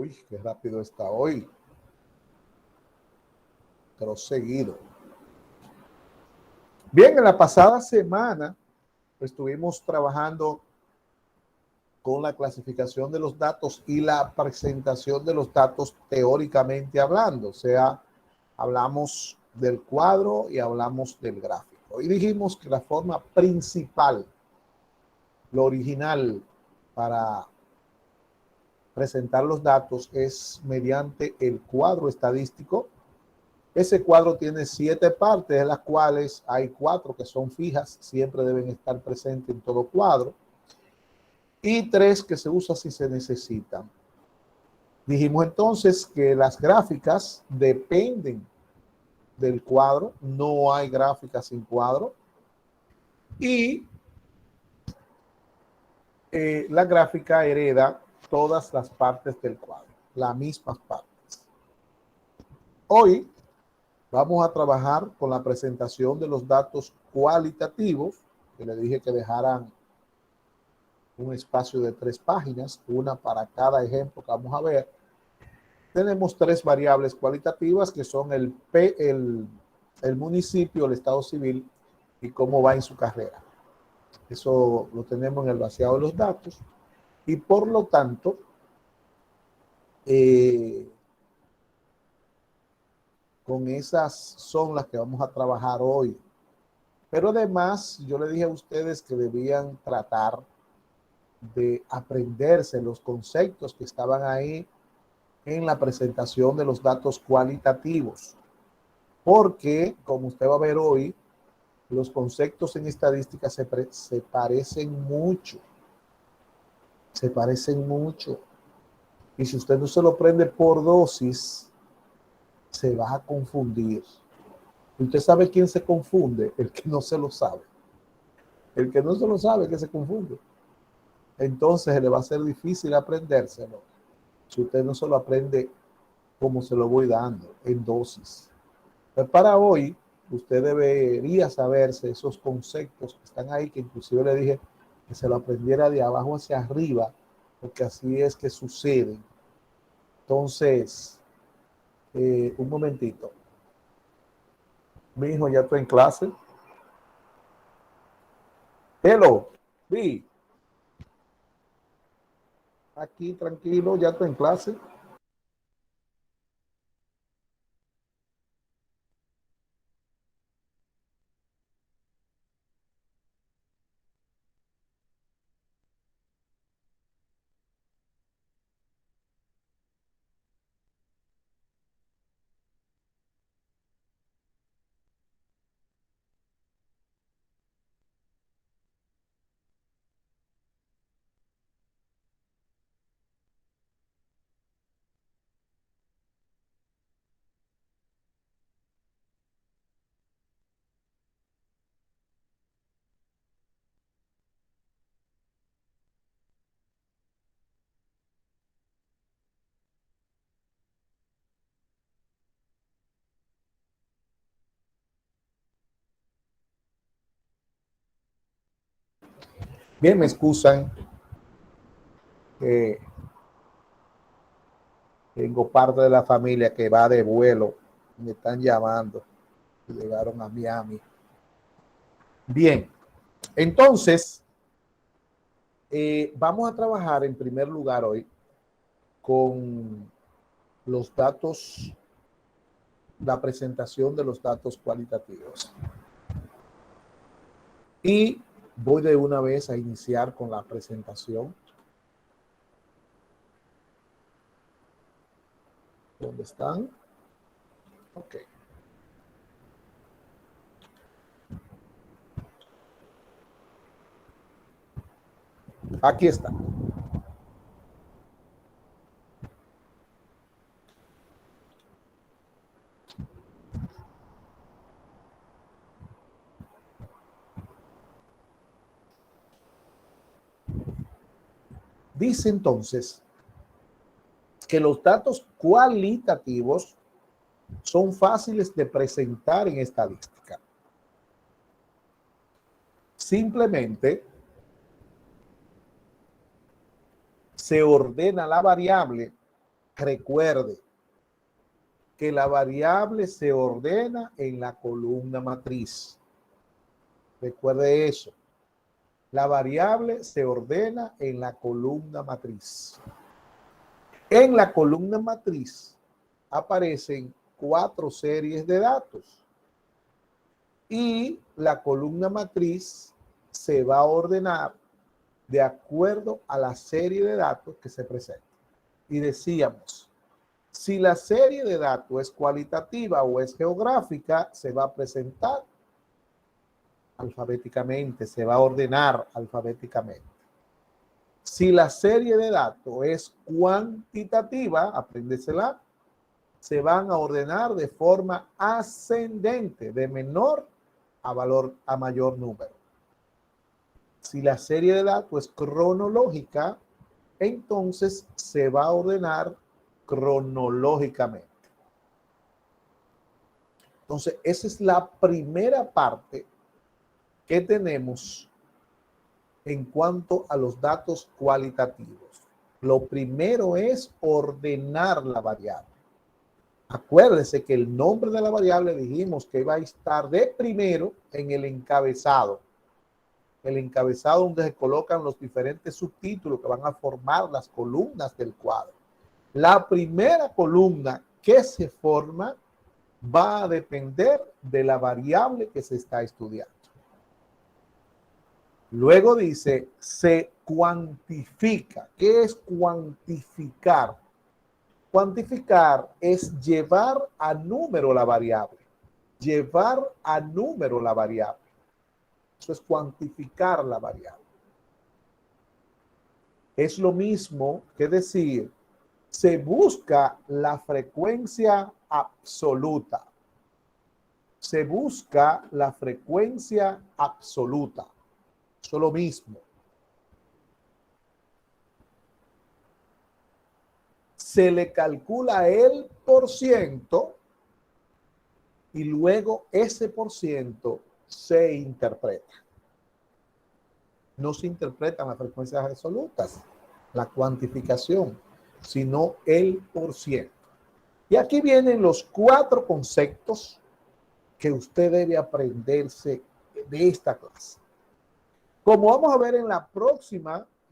Uy, qué rápido está hoy. Pero seguido. Bien, en la pasada semana estuvimos trabajando con la clasificación de los datos y la presentación de los datos teóricamente hablando. O sea, hablamos del cuadro y hablamos del gráfico. Y dijimos que la forma principal, lo original para presentar los datos es mediante el cuadro estadístico. Ese cuadro tiene 7 partes, de las cuales hay 4 que son fijas, siempre deben estar presentes en todo cuadro, y 3 que se usan si se necesitan. Dijimos entonces que las gráficas dependen del cuadro, no hay gráfica sin cuadro, y la gráfica hereda todas las partes del cuadro, las mismas partes. Hoy vamos a trabajar con la presentación de los datos cualitativos, que le dije que dejaran un espacio de 3 páginas, una para cada ejemplo que vamos a ver. Tenemos 3 variables cualitativas que son el municipio, el estado civil y cómo va en su carrera. Eso lo tenemos en el vaciado de los datos y por lo tanto con esas son las que vamos a trabajar hoy. Pero además yo le dije a ustedes que debían tratar de aprenderse los conceptos que estaban ahí en la presentación de los datos cualitativos, porque como usted va a ver hoy, los conceptos en estadística se parecen mucho, y si usted no se lo prende por dosis, se va a confundir. ¿Usted sabe quién se confunde? El que no se lo sabe. El que no se lo sabe que se confunde. Entonces le va a ser difícil aprendérselo si usted no se lo aprende como se lo voy dando, en dosis. Pues para hoy, usted debería saberse esos conceptos que están ahí, que inclusive le dije que se lo aprendiera de abajo hacia arriba, porque así es que sucede. Entonces, un momentito. Mi hijo ya está en clase. Hello, vi. Aquí tranquilo, ya está en clase. Bien, me excusan. Tengo parte de la familia que va de vuelo. Me están llamando. Llegaron a Miami. Bien, entonces, vamos a trabajar en primer lugar hoy con los datos, la presentación de los datos cualitativos. Y voy de una vez a iniciar con la presentación. ¿Dónde están? Ok. Aquí está. Dice entonces que los datos cualitativos son fáciles de presentar en estadística. Simplemente se ordena la variable Recuerde que la variable se ordena en la columna matriz. Recuerde eso. La variable se ordena en la columna matriz. En la columna matriz aparecen 4 series de datos y la columna matriz se va a ordenar de acuerdo a la serie de datos que se presenta. Y decíamos, si la serie de datos es cualitativa o es geográfica, se va a presentar alfabéticamente, se va a ordenar alfabéticamente. Si la serie de datos es cuantitativa, apréndesela, se van a ordenar de forma ascendente, de menor a mayor número. Si la serie de datos es cronológica, entonces se va a ordenar cronológicamente. Entonces, esa es la primera parte que tenemos en cuanto a los datos cualitativos. Lo primero es ordenar la variable. Acuérdese que el nombre de la variable dijimos que va a estar de primero en el encabezado. El encabezado donde se colocan los diferentes subtítulos que van a formar las columnas del cuadro. La primera columna que se forma va a depender de la variable que se está estudiando. Luego dice, se cuantifica. ¿Qué es cuantificar? Cuantificar es llevar a número la variable. Llevar a número la variable. Eso es cuantificar la variable. Es lo mismo que decir, se busca la frecuencia absoluta. Se busca la frecuencia absoluta. Eso es lo mismo. Se le calcula el % y luego ese % se interpreta. No se interpretan las frecuencias absolutas, la cuantificación, sino el %. Y aquí vienen los 4 conceptos que usted debe aprenderse de esta clase. Como vamos a ver en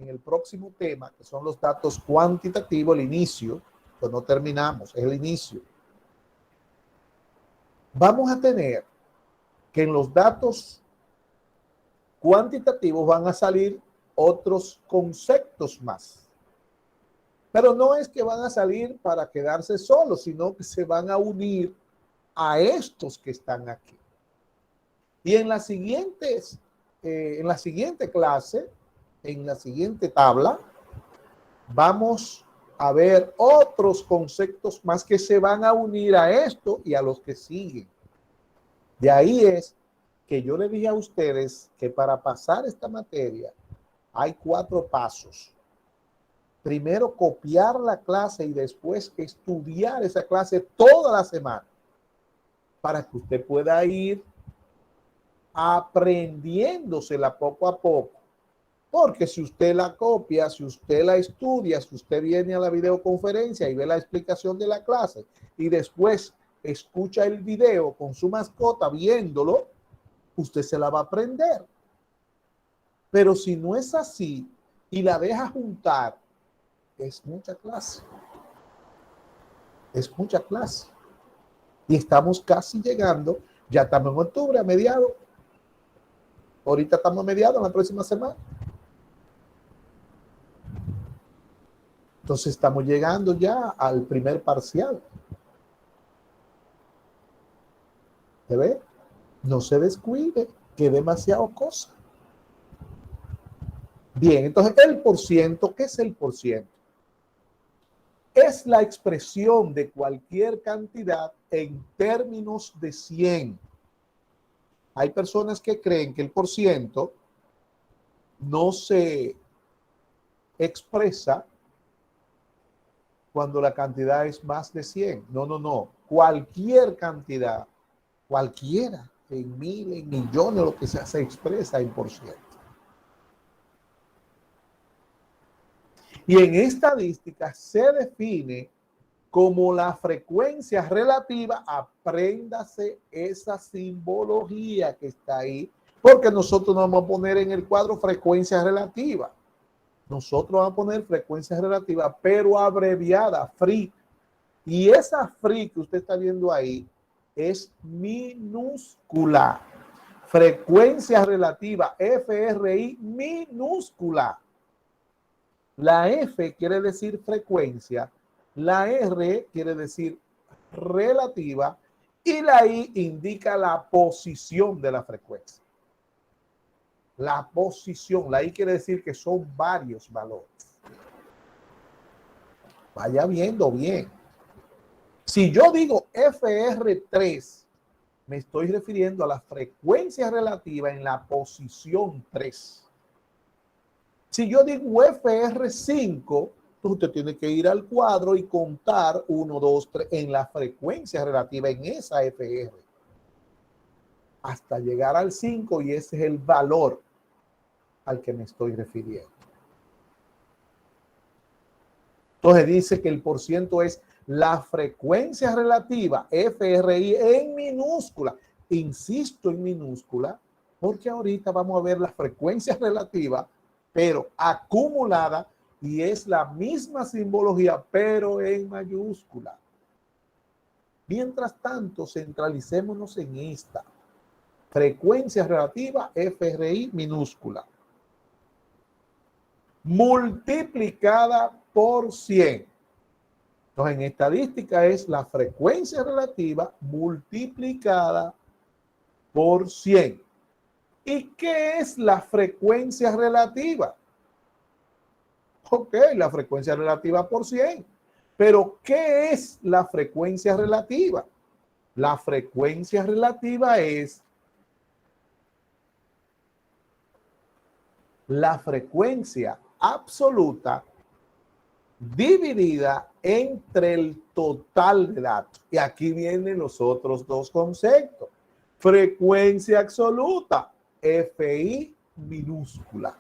el próximo tema, que son los datos cuantitativos, el inicio, pues no terminamos, es el inicio. Vamos a tener que en los datos cuantitativos van a salir otros conceptos más. Pero no es que van a salir para quedarse solos, sino que se van a unir a estos que están aquí. Y en la siguiente clase, en la siguiente tabla, vamos a ver otros conceptos más que se van a unir a esto y a los que siguen. De ahí es que yo le dije a ustedes que para pasar esta materia hay 4 pasos. Primero, copiar la clase y después estudiar esa clase toda la semana para que usted pueda ir aprendiéndosela poco a poco. Porque si usted la copia, si usted la estudia, si usted viene a la videoconferencia y ve la explicación de la clase y después escucha el video con su mascota viéndolo, usted se la va a aprender. Pero si no es así y la deja juntar, es mucha clase. Es mucha clase. Y estamos casi llegando, ya estamos en octubre, a mediados. Ahorita estamos a mediados, en la próxima semana. Entonces estamos llegando ya al primer parcial. ¿Se ve? No se descuide, que demasiado cosa. Bien, entonces el %, ¿qué es el %? Es la expresión de cualquier cantidad en términos de 100. Hay personas que creen que el % no se expresa cuando la cantidad es más de 100. No, no, no. Cualquier cantidad, cualquiera, en 1000, en millones, lo que sea, se expresa en %. Y en estadística se define como la frecuencia relativa, apréndase esa simbología que está ahí, porque nosotros nos vamos a poner en el cuadro frecuencia relativa. Nosotros vamos a poner frecuencia relativa, pero abreviada, free. Y esa free que usted está viendo ahí es minúscula. Frecuencia relativa, FRI minúscula. La F quiere decir frecuencia, la R quiere decir relativa y la I indica la posición de la frecuencia. La posición, la I quiere decir que son varios valores. Vaya viendo bien. Si yo digo FR3, me estoy refiriendo a la frecuencia relativa en la posición 3. Si yo digo FR5, usted tiene que ir al cuadro y contar 1, 2, 3 en la frecuencia relativa en esa FR. Hasta llegar al 5 y ese es el valor al que me estoy refiriendo. Entonces dice que el porciento es la frecuencia relativa, FRI en minúscula. Insisto en minúscula, porque ahorita vamos a ver la frecuencia relativa, pero acumulada, y es la misma simbología, pero en mayúscula. Mientras tanto, centralicémonos en esta. Frecuencia relativa, FRI minúscula. Multiplicada por 100. Entonces, en estadística es la frecuencia relativa multiplicada por 100. ¿Y qué es la frecuencia relativa? Ok, la frecuencia relativa por 100. Pero, ¿qué es la frecuencia relativa? La frecuencia relativa es la frecuencia absoluta dividida entre el total de datos. Y aquí vienen los otros dos conceptos. Frecuencia absoluta, FI minúscula.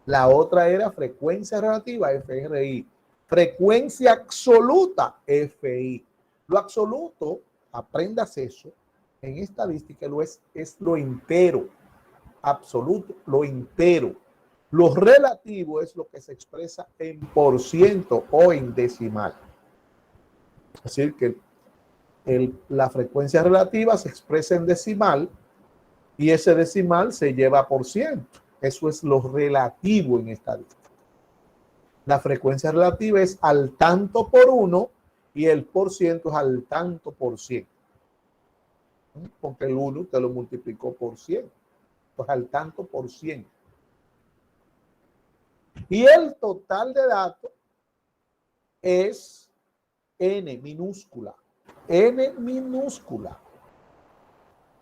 La otra era frecuencia relativa, FRI. Frecuencia absoluta, FI. Lo absoluto, aprendas eso, en estadística es lo entero. Absoluto, lo entero. Lo relativo es lo que se expresa en por ciento o en decimal. Es decir, que la frecuencia relativa se expresa en decimal y ese decimal se lleva a por ciento. Eso es lo relativo en estadística. La frecuencia relativa es al tanto por 1 y el por ciento es al tanto por 100. Porque el 1 te lo multiplicó por 100. Pues al tanto por 100. Y el total de datos es N minúscula. N minúscula.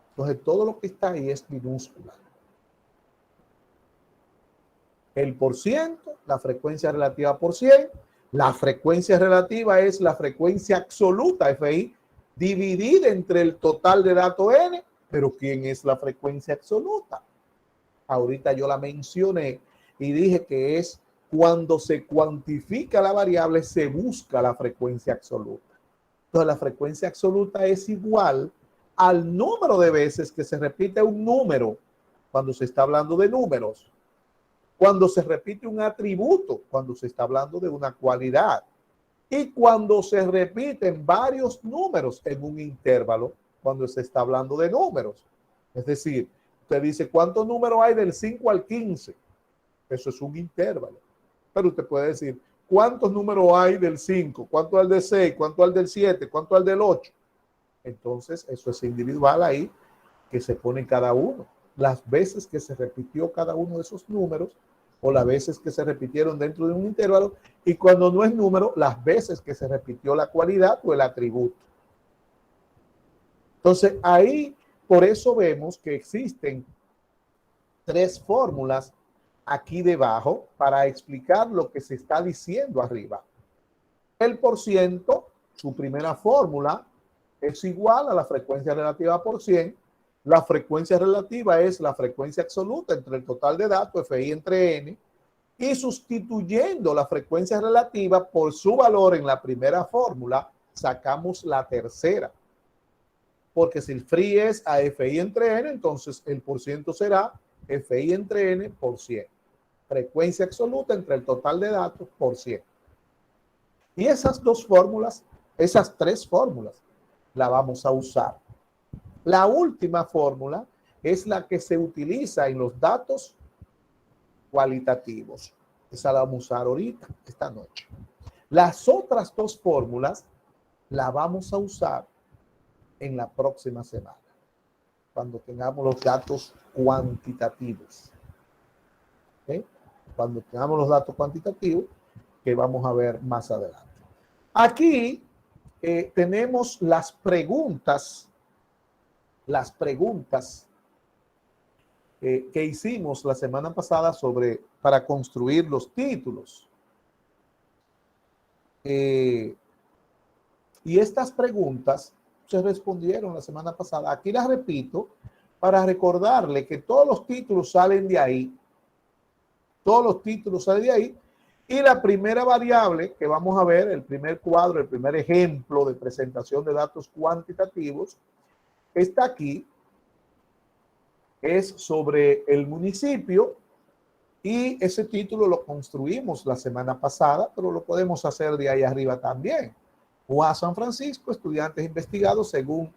Entonces, todo lo que está ahí es minúscula. El por ciento, la frecuencia relativa por 100. La frecuencia relativa es la frecuencia absoluta, FI, dividida entre el total de datos N. Pero ¿quién es la frecuencia absoluta? Ahorita yo la mencioné y dije que es cuando se cuantifica la variable, se busca la frecuencia absoluta. Entonces, la frecuencia absoluta es igual al número de veces que se repite un número cuando se está hablando de números. Cuando se repite un atributo, cuando se está hablando de una cualidad. Y cuando se repiten varios números en un intervalo, cuando se está hablando de números. Es decir, usted dice, ¿cuántos números hay del 5 al 15? Eso es un intervalo. Pero usted puede decir, ¿cuántos números hay del 5? ¿Cuánto hay del 6? ¿Cuánto hay del 7? ¿Cuánto hay del 8? Entonces, eso es individual ahí, que se pone cada uno. Las veces que se repitió cada uno de esos números, o las veces que se repitieron dentro de un intervalo, y cuando no es número, las veces que se repitió la cualidad o el atributo. Entonces, ahí, por eso vemos que existen 3 fórmulas aquí debajo para explicar lo que se está diciendo arriba. El por ciento, su primera fórmula, es igual a la frecuencia relativa por 100. La frecuencia relativa es la frecuencia absoluta entre el total de datos, FI entre N, Y sustituyendo la frecuencia relativa por su valor en la primera fórmula, sacamos la tercera. Porque si el free es a FI entre N, entonces el porciento será FI entre N por 100. Frecuencia absoluta entre el total de datos por 100. Y esas dos fórmulas, esas tres fórmulas, la vamos a usar. La última fórmula es la que se utiliza en los datos cualitativos. Esa la vamos a usar ahorita, esta noche. Las otras dos fórmulas la vamos a usar en la próxima semana, cuando tengamos los datos cuantitativos. ¿Okay? Cuando tengamos los datos cuantitativos, que vamos a ver más adelante. Aquí tenemos las preguntas que hicimos la semana pasada para construir los títulos. Y estas preguntas se respondieron la semana pasada. Aquí las repito para recordarle que todos los títulos salen de ahí. Todos los títulos salen de ahí. Y la primera variable que vamos a ver, el primer cuadro, el primer ejemplo de presentación de datos cuantitativos, está aquí. Es sobre el municipio y ese título lo construimos la semana pasada, pero lo podemos hacer de ahí arriba también. UAS San Francisco, estudiantes investigados según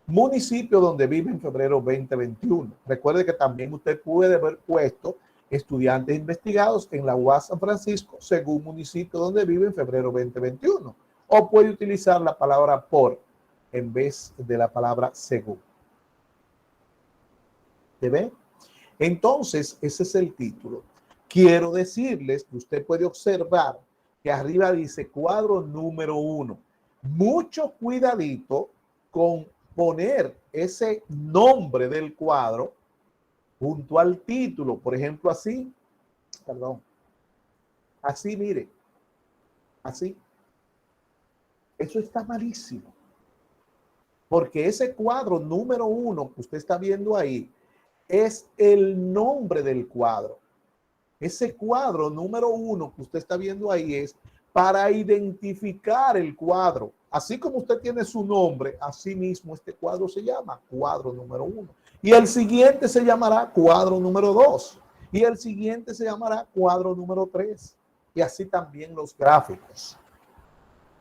municipio donde vive en febrero 2021. Recuerde que también usted puede haber puesto estudiantes investigados en la UAS San Francisco según municipio donde vive en febrero 2021. O puede utilizar la palabra por en vez de la palabra según. ¿Se ve? Entonces, ese es el título. Quiero decirles que usted puede observar que arriba dice cuadro número 1. Mucho cuidadito con poner ese nombre del cuadro junto al título. Por ejemplo, así. Perdón. Así, mire. Así. Eso está malísimo. Porque ese cuadro número 1 que usted está viendo ahí es el nombre del cuadro. Ese cuadro número 1 que usted está viendo ahí es para identificar el cuadro. Así como usted tiene su nombre, así mismo este cuadro se llama cuadro número 1. Y el siguiente se llamará cuadro número 2. Y el siguiente se llamará cuadro número 3. Y así también los gráficos.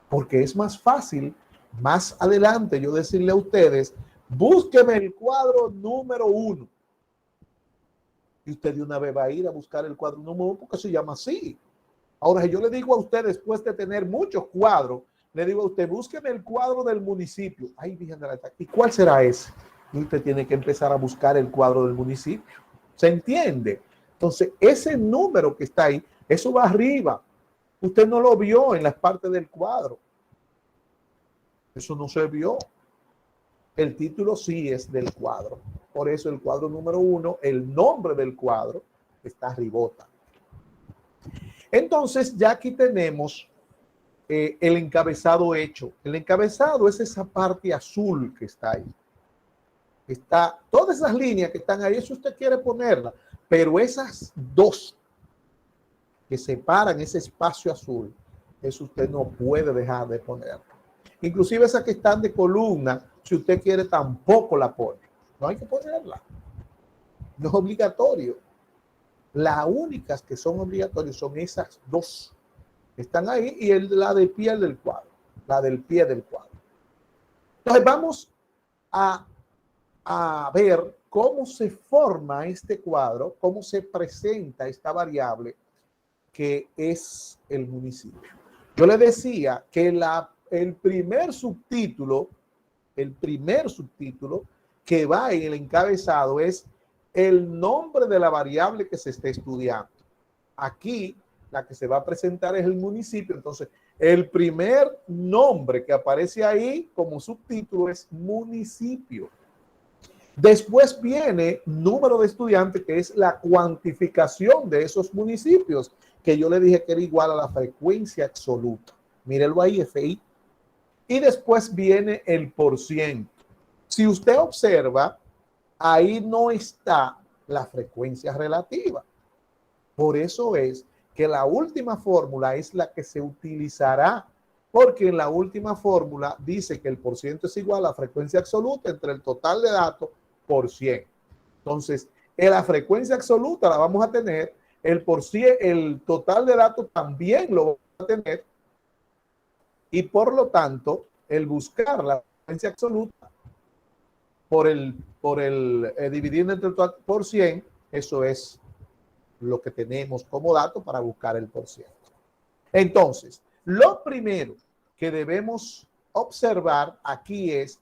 Porque es más fácil, más adelante, yo decirle a ustedes, búsqueme el cuadro número 1. Y usted de una vez va a ir a buscar el cuadro número 1 porque se llama así. Ahora, si yo le digo a usted, después de tener muchos cuadros, le digo a usted, búsqueme el cuadro del municipio. Ay, Virgen de la Alta. ¿Y cuál será ese? Y usted tiene que empezar a buscar el cuadro del municipio. ¿Se entiende? Entonces, ese número que está ahí, eso va arriba. Usted no lo vio en las partes del cuadro. Eso no se vio. El título sí es del cuadro. Por eso el cuadro número 1, el nombre del cuadro está arribota. Entonces, ya aquí tenemos el encabezado hecho. El encabezado es esa parte azul que está ahí. Está todas esas líneas que están ahí, eso usted quiere ponerla, pero esas dos que separan ese espacio azul, eso usted no puede dejar de ponerla. Inclusive esas que están de columna, si usted quiere, tampoco la pone. No hay que ponerla. No es obligatorio. Las únicas que son obligatorias son esas dos que están ahí y la de pie del cuadro. La del pie del cuadro. Entonces vamos a ver cómo se forma este cuadro, cómo se presenta esta variable que es el municipio. Yo le decía que el primer subtítulo que va en el encabezado es el nombre de la variable que se está estudiando. Aquí la que se va a presentar es el municipio. Entonces, el primer nombre que aparece ahí como subtítulo es municipio. Después viene número de estudiantes, que es la cuantificación de esos municipios, que yo le dije que era igual a la frecuencia absoluta. Mírenlo ahí, FI. Y después viene el porciento. Si usted observa, ahí no está la frecuencia relativa. Por eso es que la última fórmula es la que se utilizará, porque en la última fórmula dice que el porciento es igual a la frecuencia absoluta entre el total de datos por 100. Entonces, en la frecuencia absoluta la vamos a tener, el total de datos también lo vamos a tener, y por lo tanto, el buscar la frecuencia absoluta dividiendo entre el total por 100, eso es lo que tenemos como dato para buscar el porciento. Entonces, lo primero que debemos observar aquí es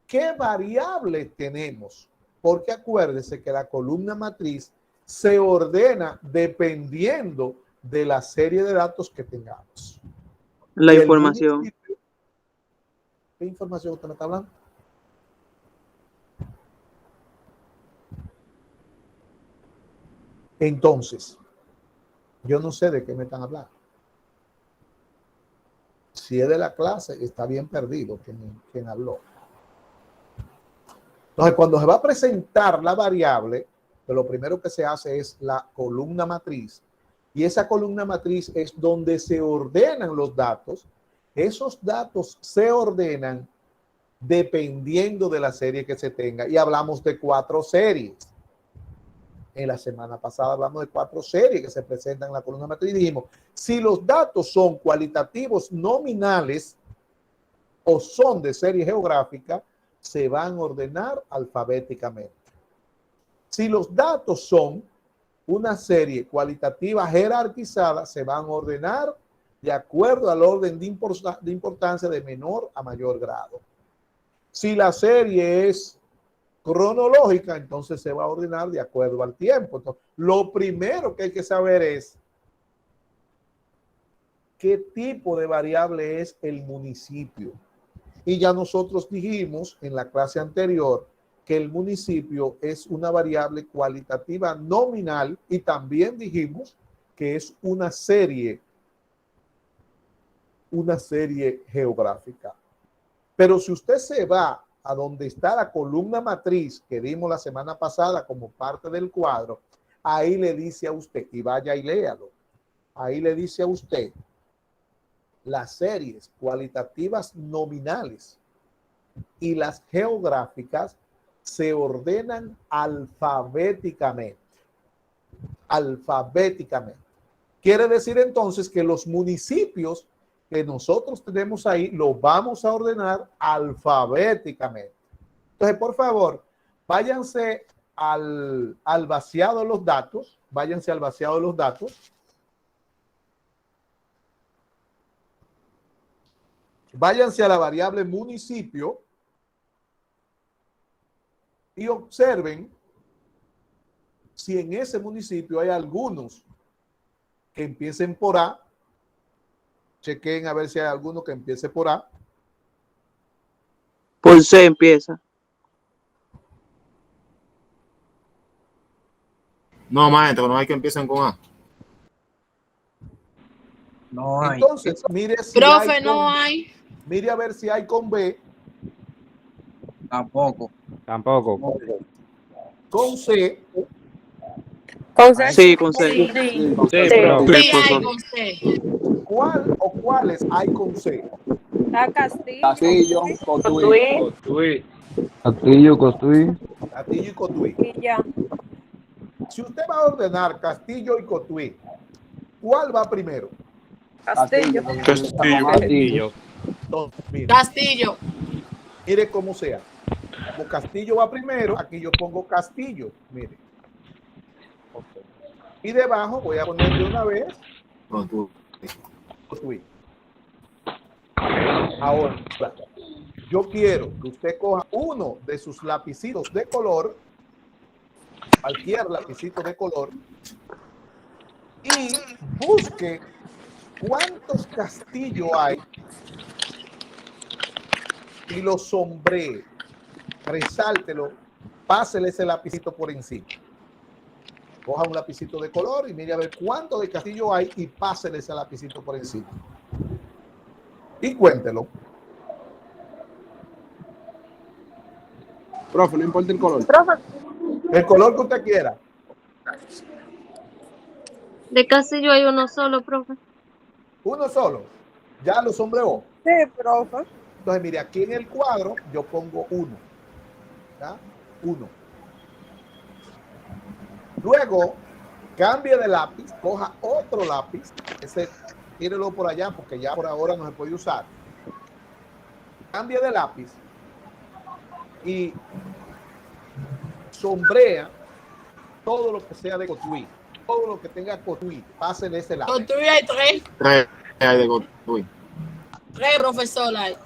qué variable tenemos, porque acuérdese que la columna matriz se ordena dependiendo de la serie de datos que tengamos. La información. ¿Qué información usted me está hablando? Entonces, yo no sé de qué me están hablando. Si es de la clase, está bien perdido quien habló. Entonces, cuando se va a presentar la variable, pues lo primero que se hace es la columna matriz. Y esa columna matriz es donde se ordenan los datos. Esos datos se ordenan dependiendo de la serie que se tenga. Y hablamos de 4 series. En la semana pasada hablamos de 4 series que se presentan en la columna matriz. Y dijimos, si los datos son cualitativos nominales o son de serie geográfica, se van a ordenar alfabéticamente. Si los datos son una serie cualitativa jerarquizada, se van a ordenar de acuerdo al orden de importancia de menor a mayor grado. Si la serie es cronológica, entonces se va a ordenar de acuerdo al tiempo. Entonces, lo primero que hay que saber es qué tipo de variable es el municipio. Y ya nosotros dijimos en la clase anterior que el municipio es una variable cualitativa nominal y también dijimos que es una serie geográfica. Pero si usted se va a donde está la columna matriz que dimos la semana pasada como parte del cuadro, ahí le dice a usted, y vaya y léalo, ahí le dice a usted las series cualitativas nominales y las geográficas se ordenan alfabéticamente. Alfabéticamente. Quiere decir entonces que los municipios que nosotros tenemos ahí los vamos a ordenar alfabéticamente. Entonces, por favor, váyanse al vaciado de los datos. Váyanse al vaciado de los datos. Váyanse a la variable municipio y observen si en ese municipio hay algunos que empiecen por A. Chequen a ver si hay alguno que empiece por A. Por C empieza. No, maestro, no hay que empiecen con A. No hay. Entonces, mire si profe, hay no hay. Mire a ver si hay con B. Tampoco. Con C. ¿Con C? Sí, con C. Sí. Sí, hay con C. ¿Cuál o cuáles hay con C? Está Castillo. Castillo, Cotuí. Castillo, Cotuí. Castillo y Cotuí. Y ya. Si usted va a ordenar Castillo y Cotuí, ¿cuál va primero? Castillo. Castillo. Entonces, Castillo. mire cómo sea. Como Castillo va primero, aquí yo pongo Castillo. Mire. Okay. Y debajo voy a poner de una vez Cotuí. Ahora, yo quiero que usted coja uno de sus lapicitos de color, cualquier lapicito de color, y busque cuántos castillos hay y lo sombree, resáltelo, pásele ese lapicito por encima. Coja un lapicito de color y mire a ver cuánto de castillo hay y pásele ese lapicito por encima. Y cuéntelo. Profe, no importa el color. El color que usted quiera. De Castillo hay uno solo, profe. Uno solo. Ya lo sombreó. Sí, profe. Entonces, mire, aquí en el cuadro yo pongo 1. ¿Ya? 1. Luego, cambie de lápiz, coja otro lápiz. Ese, tírelo por allá porque ya por ahora no se puede usar. Cambie de lápiz y sombrea todo lo que sea de Cotuí. Todo lo que tenga Cotuí, pasen ese lápiz. Cotuí hay 3. 3 hay de Cotuí. 3, profesor. Hay.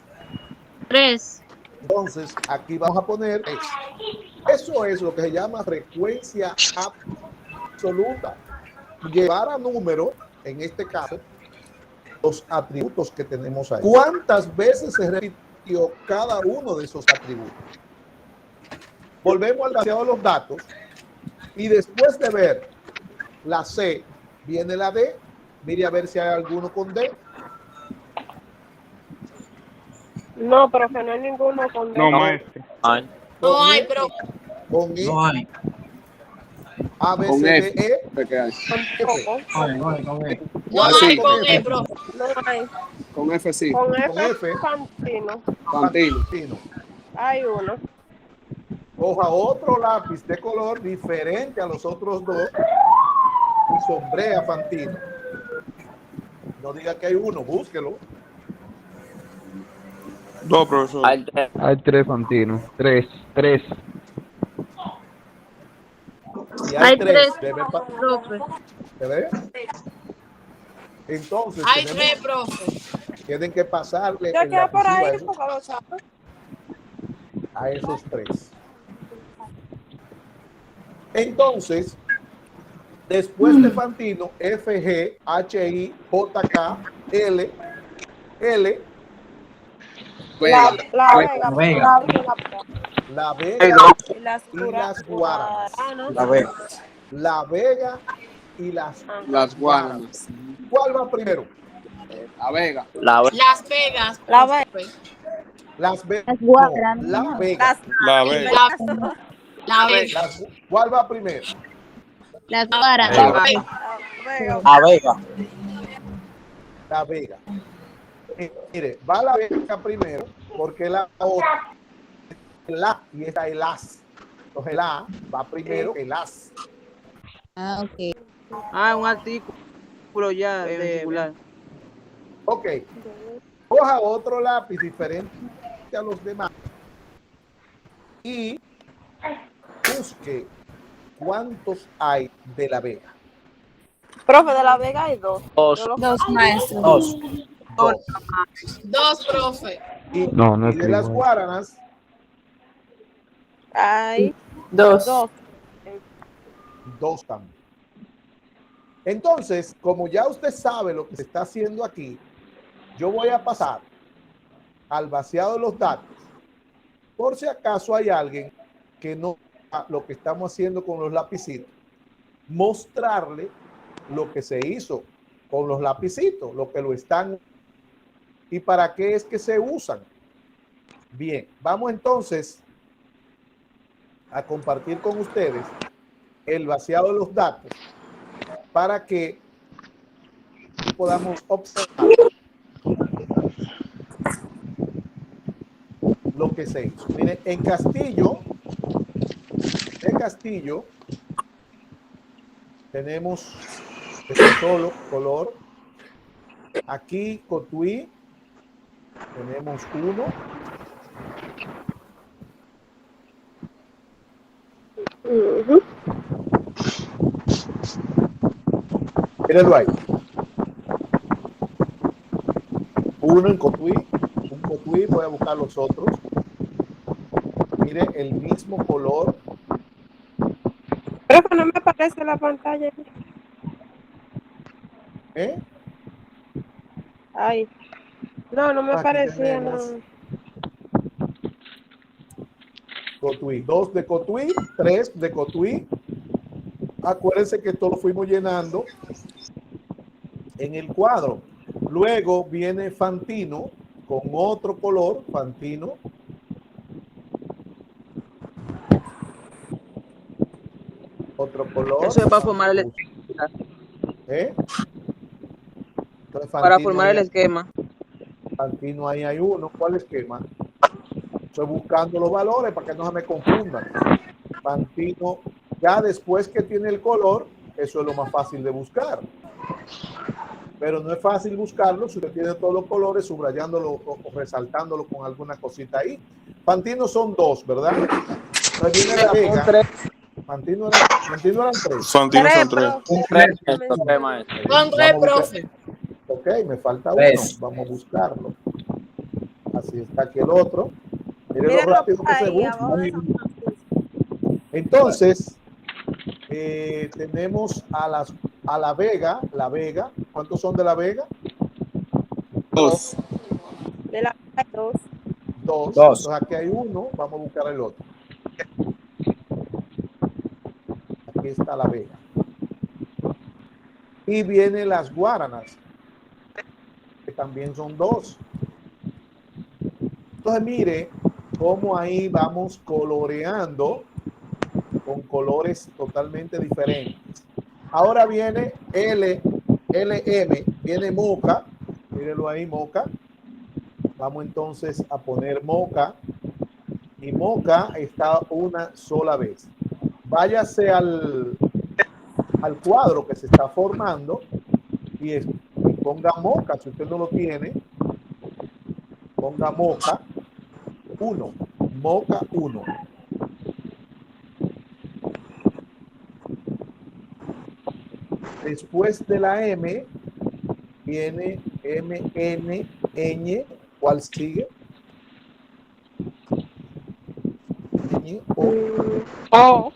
3. Entonces, aquí vamos a poner eso. Eso es lo que se llama frecuencia absoluta. Llevar a número, en este caso, los atributos que tenemos ahí. ¿Cuántas veces se repitió cada uno de esos atributos? Volvemos al vaciado de los datos y después de ver la C, viene la D. Mire a ver si hay alguno con D. No, profe, no hay ninguno con D. No, maestro. No hay, pero Con E, No hay. A, B, Con C, F. D, E, Tampoco. No hay, con él. no hay con él, profe. No hay. Con F sí. Con Con F, F. Fantino. Fantino. Fantino. Hay uno. Coja otro lápiz de color diferente a los otros dos y sombrea Fantino. No diga que hay uno, búsquelo. Dos, profesor. Hay 3 Fantino. 3. Si Hay tres, 3, debe profe. ¿se ve? Entonces, Hay tenemos- 3, profe. tienen que pasarle Ya el queda por lapicito ahí, porque lo sabe. a esos 3. Entonces, después de Fantino, F, G, H, I, J, K, L, L, La Vega. La Vega. La Vega Y las y las Guaranas. La Vega. La Vega y las Las Guaranas. ¿Cuál va primero? La Vega. Las Vegas. La profe. Las Vegas. Las Guaranas. No, la Vega. La La Vega. ¿Cuál va primero? Las Guaranas. La Vega. La Vega. La Vega. Mire, va la Vega primero porque la otra la y esta es el as. Entonces la va primero que el as. Ah, ok. Ah, un artículo ya de singular. Ok. Coja otro lápiz diferente a los demás y busque cuántos hay de la Vega. Profe, de la Vega hay 2. Dos maestros. Dos. 2, profe. Y, No, no y de las escribo. Guaranas, Hay 2. 2 también. Entonces, como ya usted sabe lo que se está haciendo aquí, yo voy a pasar al vaciado de los datos. Por si acaso hay alguien que no sabe lo que estamos haciendo con los lapicitos, mostrarle lo que se hizo con los lapicitos, lo que lo están y para qué es que se usan. Bien, vamos entonces a compartir con ustedes el vaciado de los datos para que podamos observar lo que se hizo. Miren, en Castillo tenemos este solo color. Aquí Cotuí tenemos 1. Mírenlo ahí. 1 en Cotuí, un Cotuí, voy a buscar los otros. Mire, el mismo color. Profe, no me aparece la pantalla. ¿Eh? Ay. No, no me Aquí aparecía. No. tenemos Cotuí, 2 de Cotuí, 3 de Cotuí. Acuérdense que todo lo fuimos llenando en el cuadro. Luego viene Fantino con otro color, Fantino. Otro color. Eso es para formar electricidad. ¿eh? Entonces, Para Fantino formar el ahí, esquema. Fantino ahí hay uno. ¿Cuál esquema? Estoy buscando los valores para que no se me confundan. Fantino, ya después que tiene el color, eso es lo más fácil de buscar. Pero no es fácil buscarlo si usted tiene todos los colores, subrayándolo o resaltándolo con alguna cosita ahí. Fantino son 2, ¿verdad? Entonces viene la Vega. Fantino eran 3. Fantino son 3. profe. Tres, maestro. Son tres, profe. Ok, me falta uno. Vamos a buscarlo. Así está aquí el otro. Mire lo Mírenlo rápido que se ahí, busca. abajo de San Francisco. Entonces, tenemos a la Vega. La Vega. ¿Cuántos son de la Vega? 2. De la Vega hay 2. 2. Entonces aquí hay uno. Vamos a buscar el otro. Aquí está la Vega. Y vienen las Guaranas, que también son 2. Entonces mire cómo ahí vamos coloreando con colores totalmente diferentes. Ahora viene LM, viene Moca. Mírenlo ahí, Moca. Vamos entonces a poner Moca. Y Moca está una sola vez. Váyase al cuadro que se está formando y ponga Moca. Si usted no lo tiene, ponga Moca 1. Moca 1. Después de la M viene MN, ñ. ¿Cuál sigue? Ñ, O.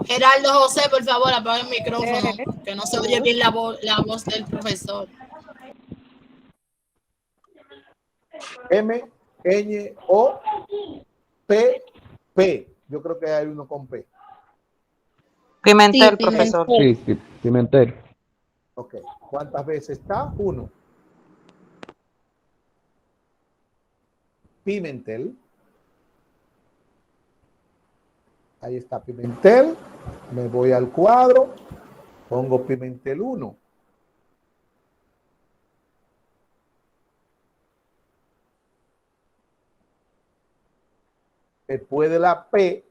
Geraldo José, por favor, apaga el micrófono, que no se oye bien la voz del profesor. M, ñ, O, P, P. Yo creo que hay uno con P. Pimentel, Sí, profesor. Sí, Pimentel. Ok. ¿Cuántas veces está? 1. Pimentel. Ahí está Pimentel. Me voy al cuadro. Pongo Pimentel 1. Después de la P,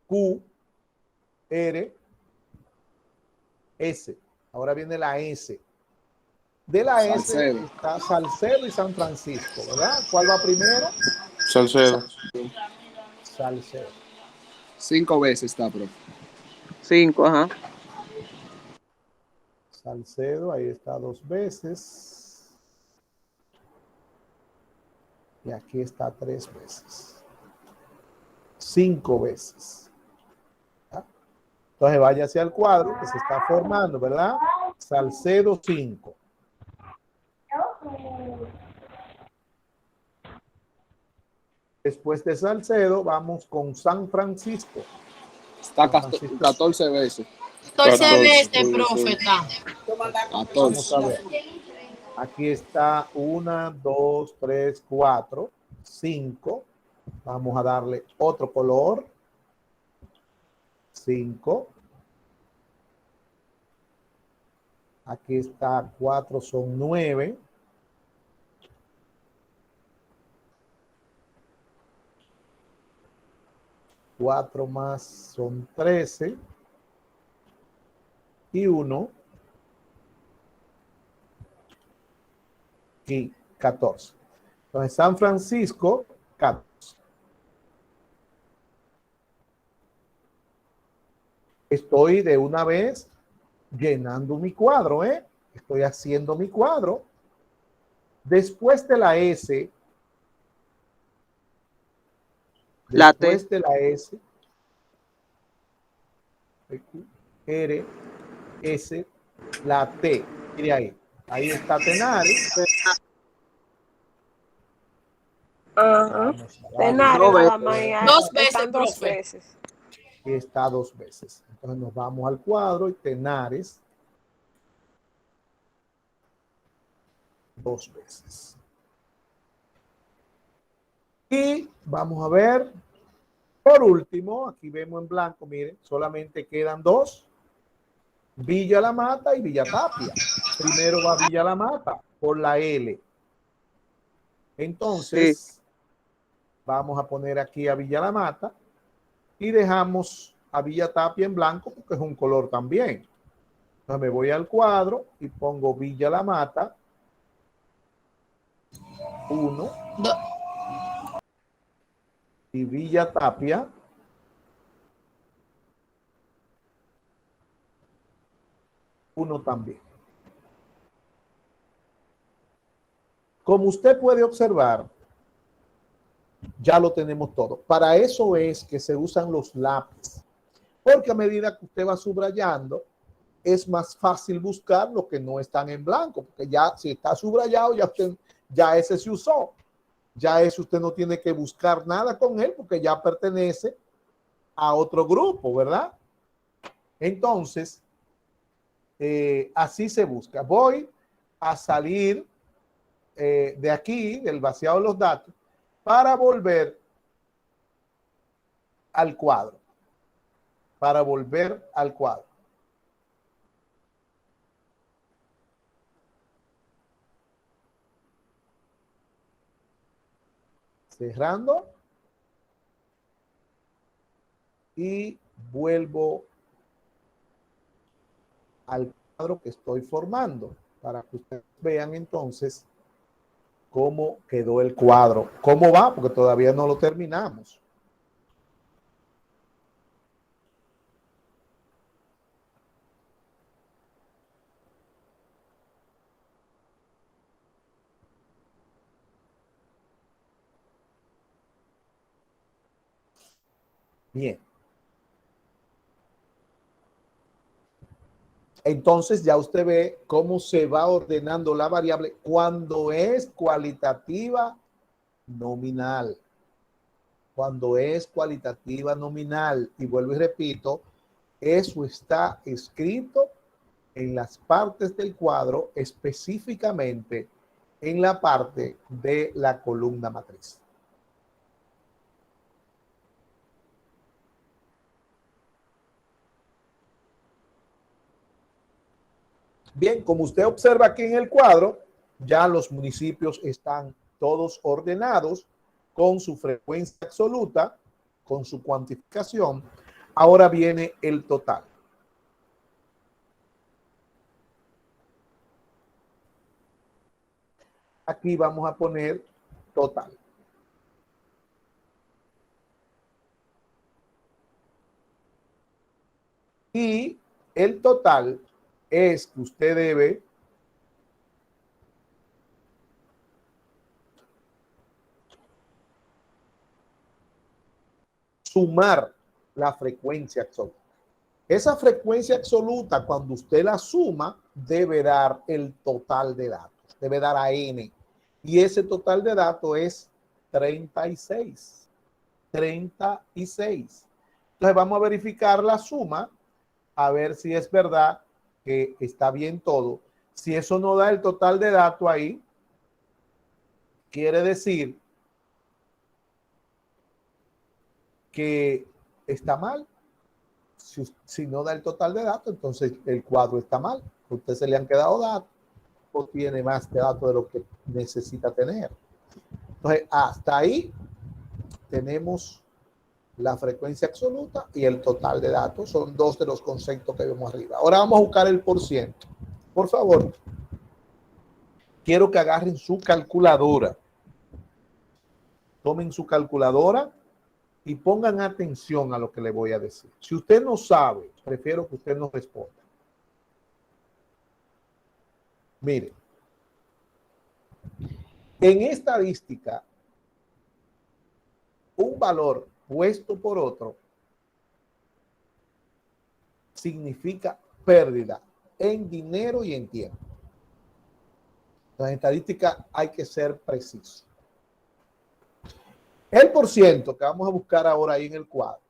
Q, R, S. Ahora viene la S. De la Salcedo. S está Salcedo y San Francisco, ¿verdad? ¿Cuál va primero? Salcedo. Salcedo. 5 veces está, profe. 5, ajá. Salcedo, ahí está 2 veces. Y aquí está 3 veces. 5 veces. ¿Ah? Entonces vaya hacia el cuadro que se está formando, ¿verdad? Salcedo 5. Después de Salcedo vamos con San Francisco. Está San Francisco. 14 veces. 14 veces, profeta. 14. Vamos a ver. Aquí está 1, 2, 3, 4, 5. Vamos a darle otro color. 5. Aquí está 4, son 9. Cuatro más son 13. Y 1. Y 14. Entonces, San Francisco, 14. Estoy de una vez llenando mi cuadro, ¿eh? Estoy haciendo mi cuadro. Después de la S, La T. después de la S, R, S, la T. Mire ahí. Ahí está Tenares. Ajá. Tenares No, nada más. Y ahí 2 veces, están 2 profe. veces. Y está 2 veces. Entonces nos vamos al cuadro y Tenares 2 veces. Y vamos a ver, por último, aquí vemos en blanco, miren, solamente quedan 2. Villa La Mata y Villa Tapia. Primero va Villa La Mata por la L. Entonces, vamos a poner aquí a Villa La Mata y dejamos a Villa Tapia en blanco porque es un color también. Entonces me voy al cuadro y pongo Villa La Mata 1 y Villa Tapia 1 también. Como usted puede observar, ya lo tenemos todo. Para eso es que se usan los lápices, porque a medida que usted va subrayando, es más fácil buscar lo que no están en blanco, porque ya si está subrayado, ya ese se usó. Ya ese usted no tiene que buscar nada con él, porque ya pertenece a otro grupo, ¿verdad? Entonces, así se busca. Voy a salir de aquí, del vaciado de los datos, para volver al cuadro. Para volver al cuadro. Cerrando. Y vuelvo al cuadro que estoy formando para que ustedes vean entonces cómo quedó el cuadro. ¿Cómo va? Porque todavía no lo terminamos. Bien. Entonces ya usted ve cómo se va ordenando la variable cuando es cualitativa nominal. Cuando es cualitativa nominal. Y vuelvo y repito, eso está escrito en las partes del cuadro, específicamente en la parte de la columna matriz. Bien, como usted observa aquí en el cuadro, ya los municipios están todos ordenados con su frecuencia absoluta, con su cuantificación. Ahora viene el total. Aquí vamos a poner total. Y el total es que usted debe sumar la frecuencia absoluta. Esa frecuencia absoluta, cuando usted la suma, debe dar el total de datos, debe dar a n. Y ese total de datos es 36. 36. Entonces vamos a verificar la suma, a ver si es verdad que está bien todo. Si eso no da el total de datos ahí, quiere decir que está mal. Si no da el total de datos, entonces el cuadro está mal. A usted se le han quedado datos o tiene más de datos de lo que necesita tener. Entonces, hasta ahí tenemos la frecuencia absoluta y el total de datos. Son dos de los conceptos que vemos arriba. Ahora vamos a buscar el porciento. Por favor, quiero que agarren su calculadora. Tomen su calculadora y pongan atención a lo que le voy a decir. Si usted no sabe, prefiero que usted no responda. Mire, en estadística, un valor puesto por otro significa pérdida en dinero y en tiempo. En estadística hay que ser preciso. El porciento que vamos a buscar ahora ahí en el cuadro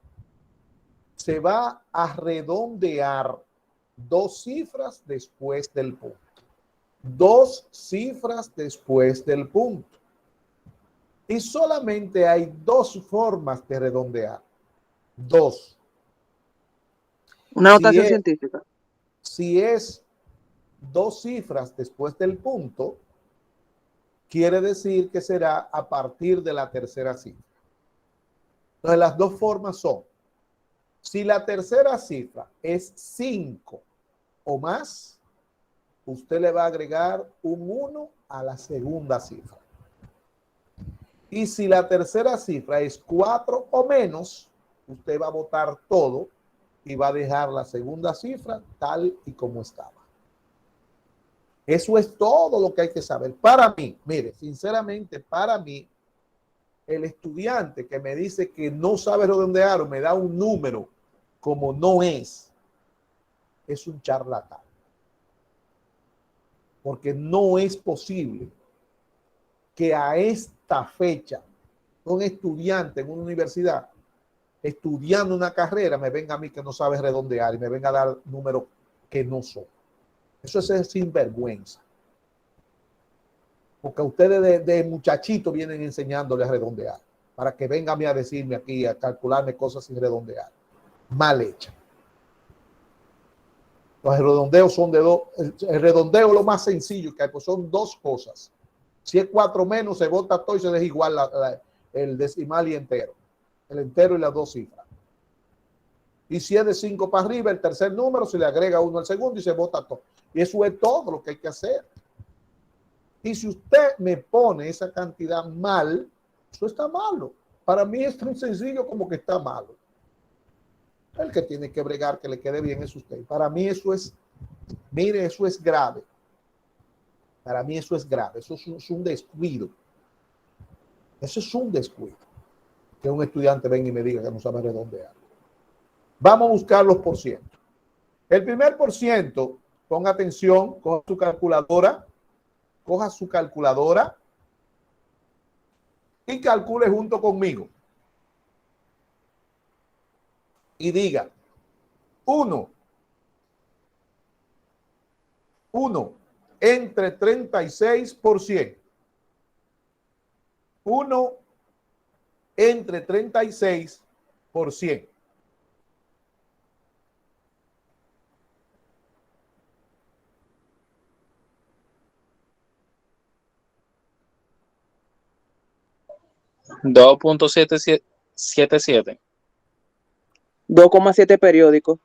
se va a redondear 2 cifras después del punto. 2 cifras después del punto. Y solamente hay 2 formas de redondear. 2. Una notación científica. Si es 2 cifras después del punto, quiere decir que será a partir de la tercera cifra. Entonces, las dos formas son, si la tercera cifra es 5 o más, usted le va a agregar un 1 a la segunda cifra. Y si la tercera cifra es 4 o menos, usted va a botar todo y va a dejar la segunda cifra tal y como estaba. Eso es todo lo que hay que saber. Para mí, mire, sinceramente, para mí, el estudiante que me dice que no sabe redondear o me da un número como no es un charlatán. Porque no es posible que a esta fecha un estudiante en una universidad estudiando una carrera me venga a mí que no sabe redondear y me venga a dar números que no son. Eso es sinvergüenza. Porque ustedes de muchachitos vienen enseñándole a redondear para que vengan a decirme aquí, a calcularme cosas sin redondear. Mal hecha. Los redondeos son de dos. El redondeo es lo más sencillo que hay, pues son 2 cosas. Si es 4 menos, se bota todo y se deja igual el decimal y entero. El entero y las 2 cifras. Y si es de 5 para arriba, el tercer número se le agrega 1 al segundo y se bota todo. Y eso es todo lo que hay que hacer. Y si usted me pone esa cantidad mal, eso está malo. Para mí es tan sencillo como que está malo. El que tiene que bregar que le quede bien es usted. Para mí eso es, mire, eso es grave. Para mí eso es grave. Eso es un descuido. Eso es un descuido. Que un estudiante venga y me diga que no sabe redondear. Vamos a buscar los porcientos. El primer porciento, ponga atención, coja su calculadora y calcule junto conmigo. Y diga 1 entre 36%. 1 entre 36%. $2.77. 2,7 periódicos.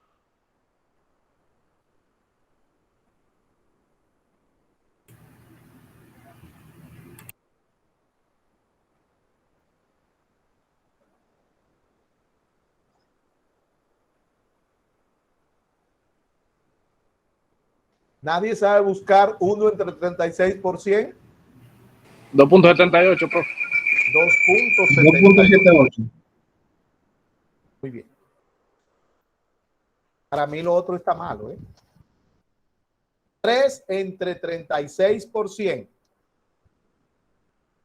Nadie sabe buscar 1 entre 36%. 2.78, profe. 2.78. Muy bien. Para mí lo otro está malo, 3 entre 36%.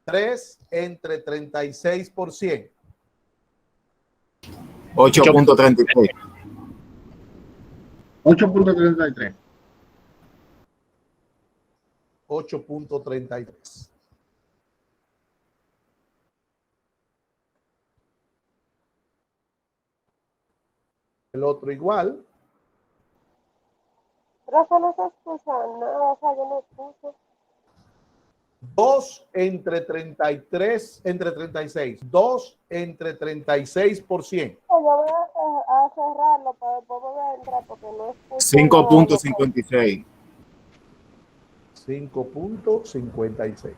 3 entre 36%. 8.33. 8.33. 8.33. El otro igual. Profe, no se escucha nada, o sea, yo no escucho. 2 entre 33, entre 36. 2 entre 36%. Yo voy a cerrarlo para después volver a entrar porque no escucho. 5.56. 5.56.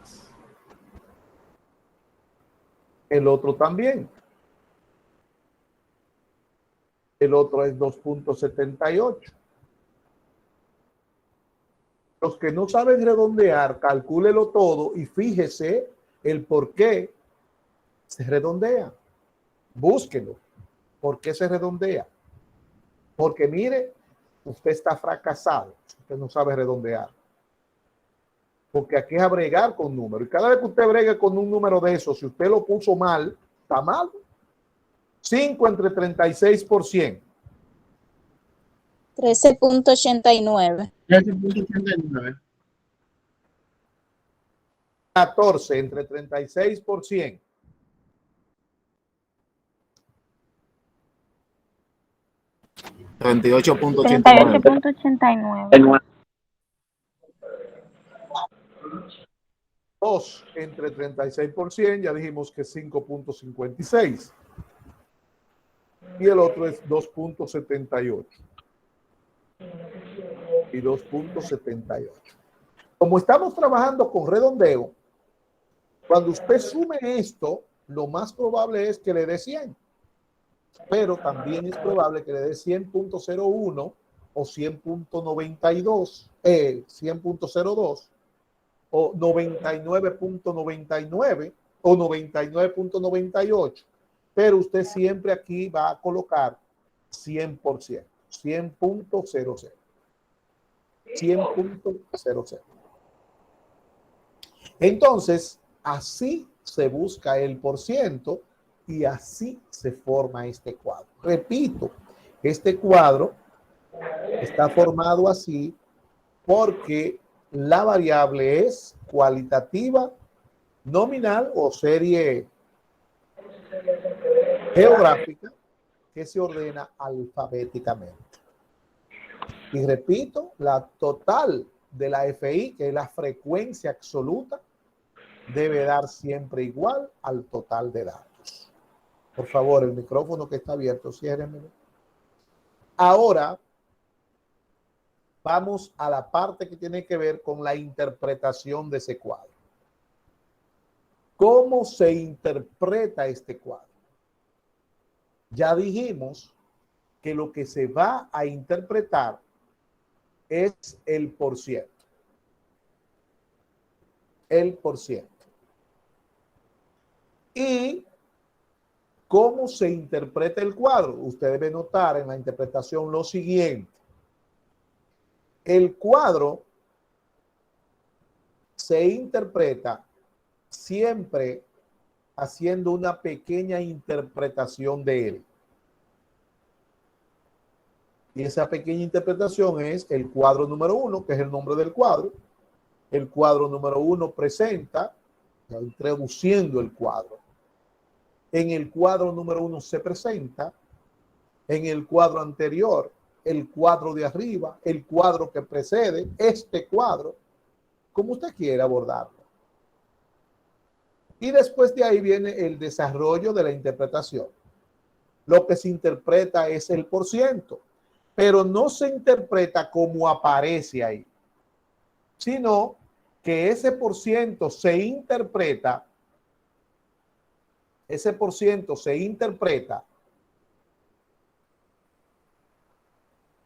El otro también. El otro es 2.78. Los que no saben redondear, calcúlelo todo y fíjese el por qué se redondea. Búsquelo. ¿Por qué se redondea? Porque mire, usted está fracasado. Usted no sabe redondear. Porque aquí es a bregar con números. Y cada vez que usted bregue con un número de esos, si usted lo puso mal, está mal. 5 entre 36%. 13.89. 13.89. 14 entre 36%. 13.89. 38.89. 38.89. 2 entre 36%, ya dijimos que es 5.56. Y el otro es 2.78. Y 2.78. Como estamos trabajando con redondeo, cuando usted sume esto, lo más probable es que le dé 100. Pero también es probable que le dé 100.01 o 100.92, 100.02 o 99.99 o 99.98. Pero usted siempre aquí va a colocar 100%, 100.00. 100.00. Entonces, así se busca el porciento y así se forma este cuadro. Repito, este cuadro está formado así porque la variable es cualitativa, nominal o serie geográfica que se ordena alfabéticamente. Y repito, la total de la FI, que es la frecuencia absoluta, debe dar siempre igual al total de datos. Por favor, el micrófono que está abierto, ciérrenmelo. Ahora vamos a la parte que tiene que ver con la interpretación de ese cuadro. ¿Cómo se interpreta este cuadro? Ya dijimos que lo que se va a interpretar es el porciento. El porciento. ¿Y cómo se interpreta el cuadro? Usted debe notar en la interpretación lo siguiente. El cuadro se interpreta siempre haciendo una pequeña interpretación de él. Y esa pequeña interpretación es el cuadro número 1, que es el nombre del cuadro. El cuadro número 1 presenta, introduciendo el cuadro. En el cuadro número 1 se presenta, en el cuadro anterior, el cuadro de arriba, el cuadro que precede, este cuadro, como usted quiera abordarlo. Y después de ahí viene el desarrollo de la interpretación. Lo que se interpreta es el porciento, pero no se interpreta como aparece ahí, sino que ese porciento se interpreta,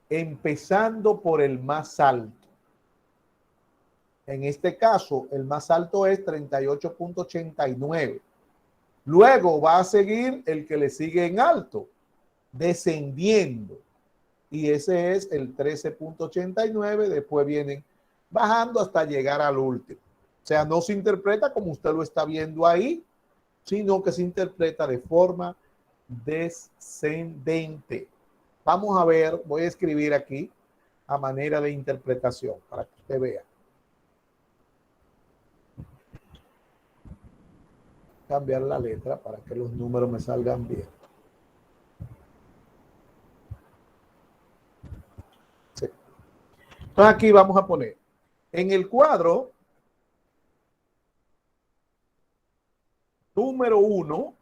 empezando por el más alto. En este caso, el más alto es 38.89. Luego va a seguir el que le sigue en alto, descendiendo. Y ese es el 13.89. Después vienen bajando hasta llegar al último. O sea, no se interpreta como usted lo está viendo ahí, sino que se interpreta de forma descendente. Vamos a ver, voy a escribir aquí a manera de interpretación para que usted vea. Cambiar la letra para que los números me salgan bien. Sí. Entonces aquí vamos a poner en el cuadro número 1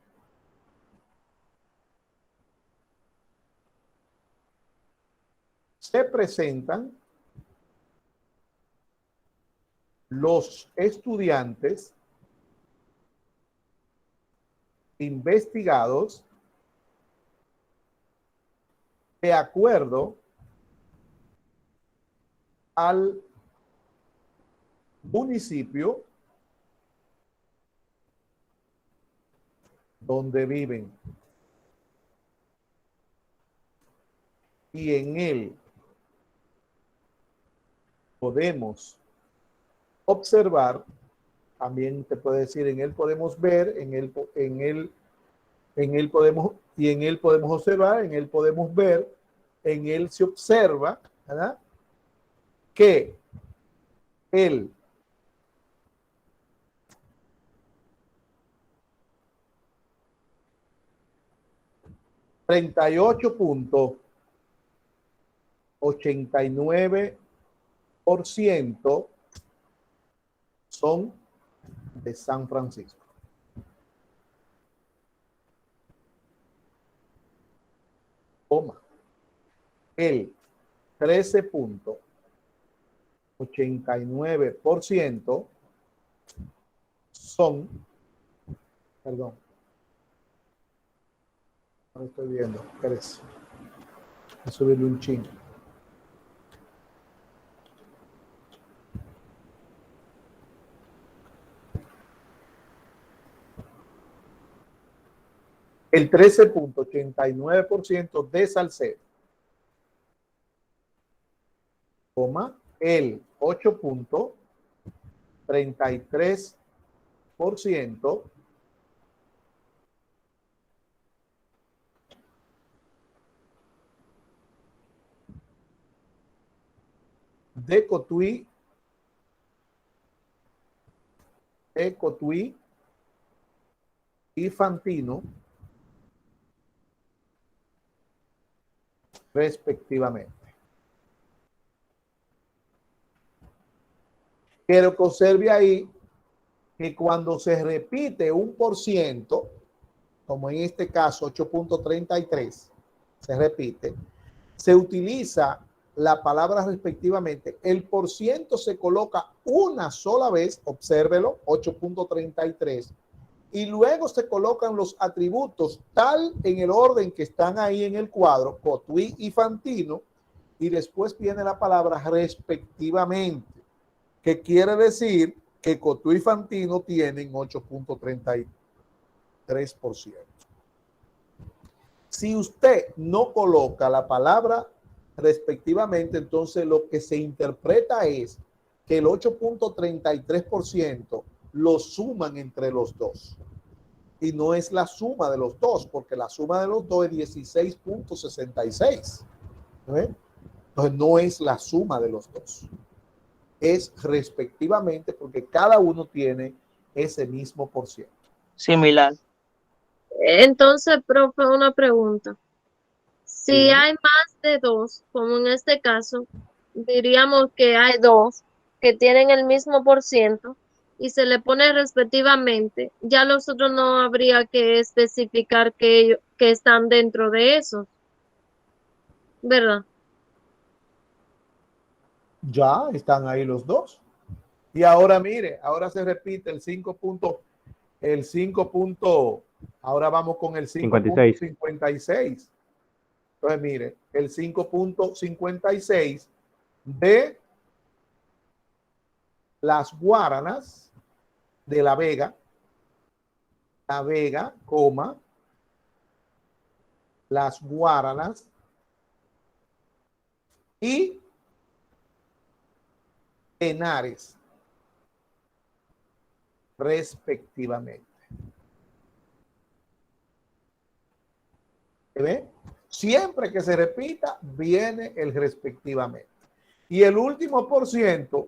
se presentan los estudiantes investigados de acuerdo al municipio donde viven. Y en él podemos observar, también te puede decir, en él podemos ver, en él podemos, y en él podemos observar, en él podemos ver, en él se observa, ¿verdad? Que el 89% son de San Francisco. El 13.89% son, perdón, no estoy viendo, espérese, voy a subirle un chingo. El 13.89% de Salcedo, el 8.33% de Cotuí y Fantino, respectivamente. Quiero que observe ahí que cuando se repite un por ciento, como en este caso 8.33, se repite, se utiliza la palabra respectivamente. El por ciento se coloca una sola vez, obsérvelo, 8.33, y luego se colocan los atributos tal en el orden que están ahí en el cuadro, Cotuí y Fantino, y después viene la palabra respectivamente, que quiere decir que Cotuí y Fantino tienen 8.33%. Si usted no coloca la palabra respectivamente, entonces lo que se interpreta es que el 8.33% lo suman entre los dos. Y no es la suma de los dos, porque la suma de los dos es 16.66. Entonces no es la suma de los dos. Es respectivamente porque cada uno tiene ese mismo por ciento. Similar. Entonces, profe, una pregunta. Si Sí. hay más de dos, como en este caso, diríamos que hay dos que tienen el mismo por ciento y se le pone respectivamente, ya los otros no habría que especificar que están dentro de eso, ¿verdad? Ya están ahí los dos. Y ahora mire, ahora se repite el 5. Ahora vamos con el 5.56. Entonces mire, el 5.56 de las Guaranas de La Vega, las Guaranas y Henares, respectivamente. ¿Se ve? Siempre que se repita, viene el respectivamente. Y el último por ciento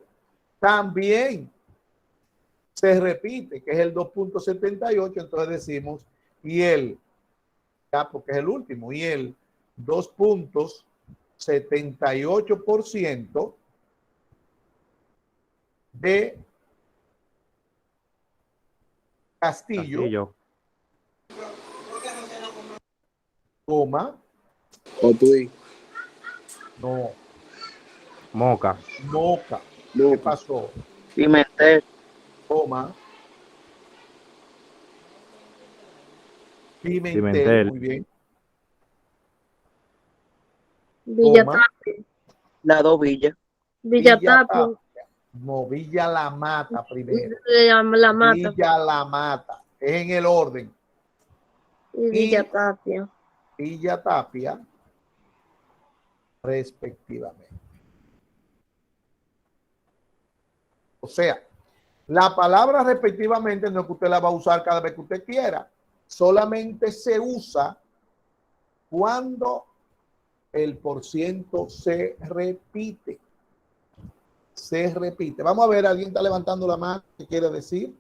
también se repite, que es el 2.78. Entonces decimos, y el, ya porque es el último, y el 2.78% de Castillo, coma, Cotuí. no, Moca. Moca, ¿qué pasó? Pimentel. Coma, Pimentel, muy bien. Villa Coma, Tapia. La dos Villas. Villa Tapia. No, Villa La Mata primero. La Mata. Villa La Mata, es en el orden. Y Villa Tapia. Villa Tapia, respectivamente. O sea, la palabra respectivamente no es que usted la va a usar cada vez que usted quiera. Solamente se usa cuando el por ciento se repite. Se repite. Vamos a ver, alguien está levantando la mano. ¿Qué quiere decir?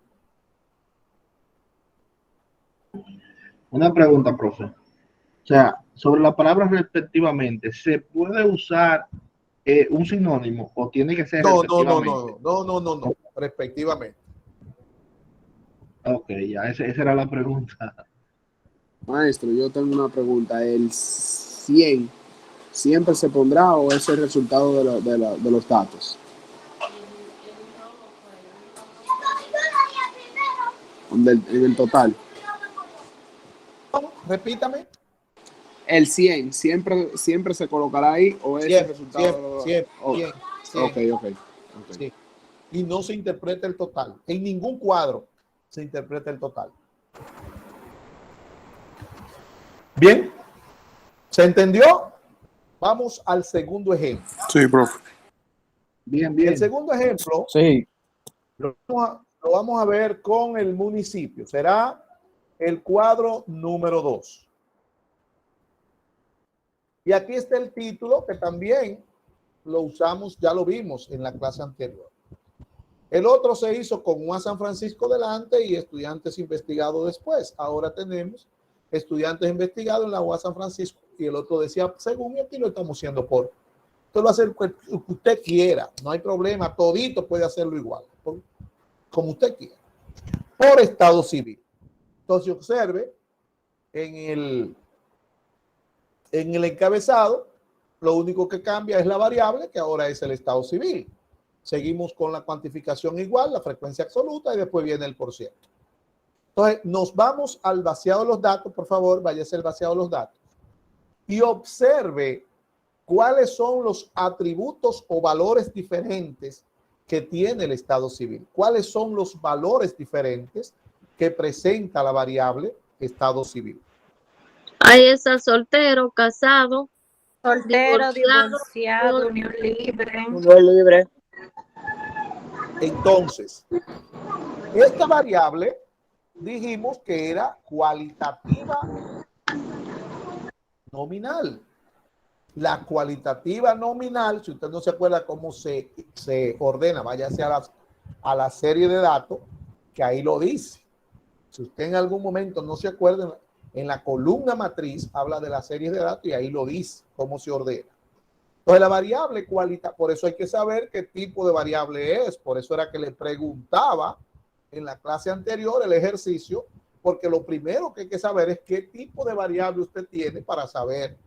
Una pregunta, profe. O sea, sobre la palabra respectivamente, ¿se puede usar un sinónimo o tiene que ser respectivamente? No, respectivamente. Ok, ya, esa era la pregunta. Maestro, yo tengo una pregunta. ¿El 100 siempre se pondrá o es el resultado de los datos? En el total. Repítame. ¿El 100 siempre se colocará ahí o es el resultado? Siempre. Ok. Sí. Y no se interpreta el total. En ningún cuadro se interpreta el total. Bien. ¿Se entendió? Vamos al segundo ejemplo. Sí, profe. Bien. El segundo ejemplo Sí. lo vamos a ver con el municipio. Será el cuadro número 2. Y aquí está el título que también lo usamos, ya lo vimos en la clase anterior. El otro se hizo con un San Francisco delante y estudiantes investigados después. Ahora tenemos estudiantes investigados en la UAS San Francisco y el otro decía según, y aquí lo estamos haciendo por. Usted lo hace lo que usted quiera, no hay problema, todito puede hacerlo igual, como usted quiera, por estado civil. Entonces observe en el encabezado, lo único que cambia es la variable, que ahora es el estado civil. Seguimos con la cuantificación igual, la frecuencia absoluta, y después viene el %. Entonces, nos vamos al vaciado de los datos, por favor, váyase al vaciado de los datos. Y observe cuáles son los atributos o valores diferentes que tiene el estado civil. ¿Cuáles son los valores diferentes que presenta la variable estado civil? Ahí está soltero, casado, Soltero, divorciado, unión libre. Unión libre. Entonces, esta variable dijimos que era cualitativa nominal. La cualitativa nominal, si usted no se acuerda cómo se ordena, váyase a la serie de datos, que ahí lo dice. Si usted en algún momento no se acuerda, en la columna matriz habla de la serie de datos y ahí lo dice, cómo se ordena. Entonces la variable cualitativa, por eso hay que saber qué tipo de variable es. Por eso era que le preguntaba en la clase anterior el ejercicio, porque lo primero que hay que saber es qué tipo de variable usted tiene para saber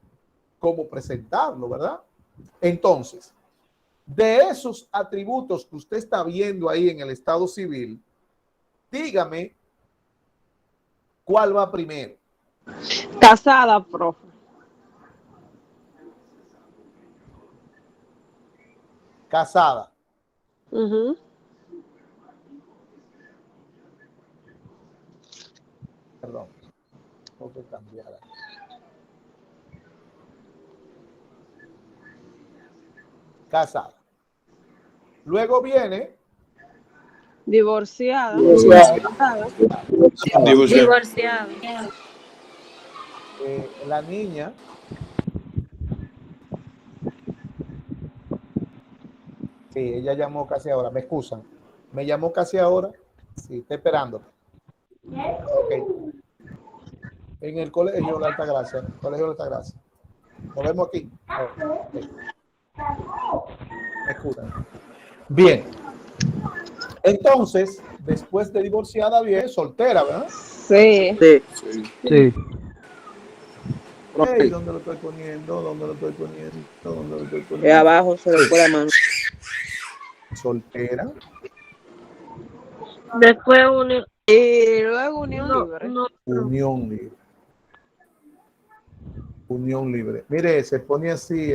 cómo presentarlo, ¿verdad? Entonces, de esos atributos que usted está viendo ahí en el estado civil, dígame cuál va primero. Casada, profe. Casada. Perdón. Tengo que cambiar aquí. Casada. Luego viene Divorciada. Divorciado. la niña. Sí, ella llamó casi ahora. Me excusan. Me llamó casi ahora. Sí, está esperando. Ok. En el colegio de Altagracia. Colegio de Altagracia. Nos vemos aquí. Okay. Me excusan. Bien. Entonces, después de divorciada, viene soltera, ¿verdad? Sí. Hey, ¿dónde lo estoy poniendo? Abajo se le fue la mano. Soltera. Después unión. Y luego unión libre. Unión libre. Unión libre. Mire, se pone así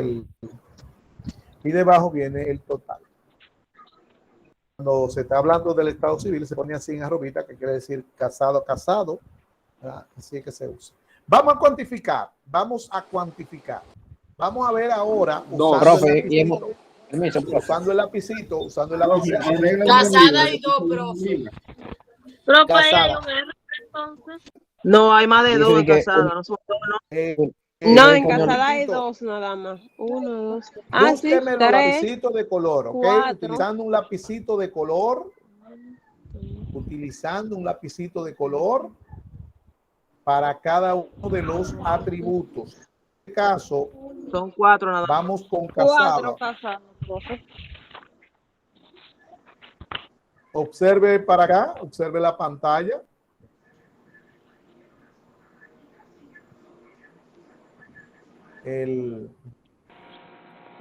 y debajo viene el total. Cuando se está hablando del estado civil, se pone así en arrobita, que quiere decir casado. Así es que se usa. Vamos a cuantificar. Vamos a ver ahora. Usando el lapicito. Casada y dos, profe. Profe, hay un error entonces. No, hay más de dos casadas. No, en casada hay dos nada más. 1, 2. Ah, sí, Búsqueme los 3. lapicitos de color, ¿ok? 4. Utilizando un lapicito de color para cada uno de los atributos. caso, son 4 nada más. vamos con casado. 4 casados, profe. Observe para acá, observe la pantalla.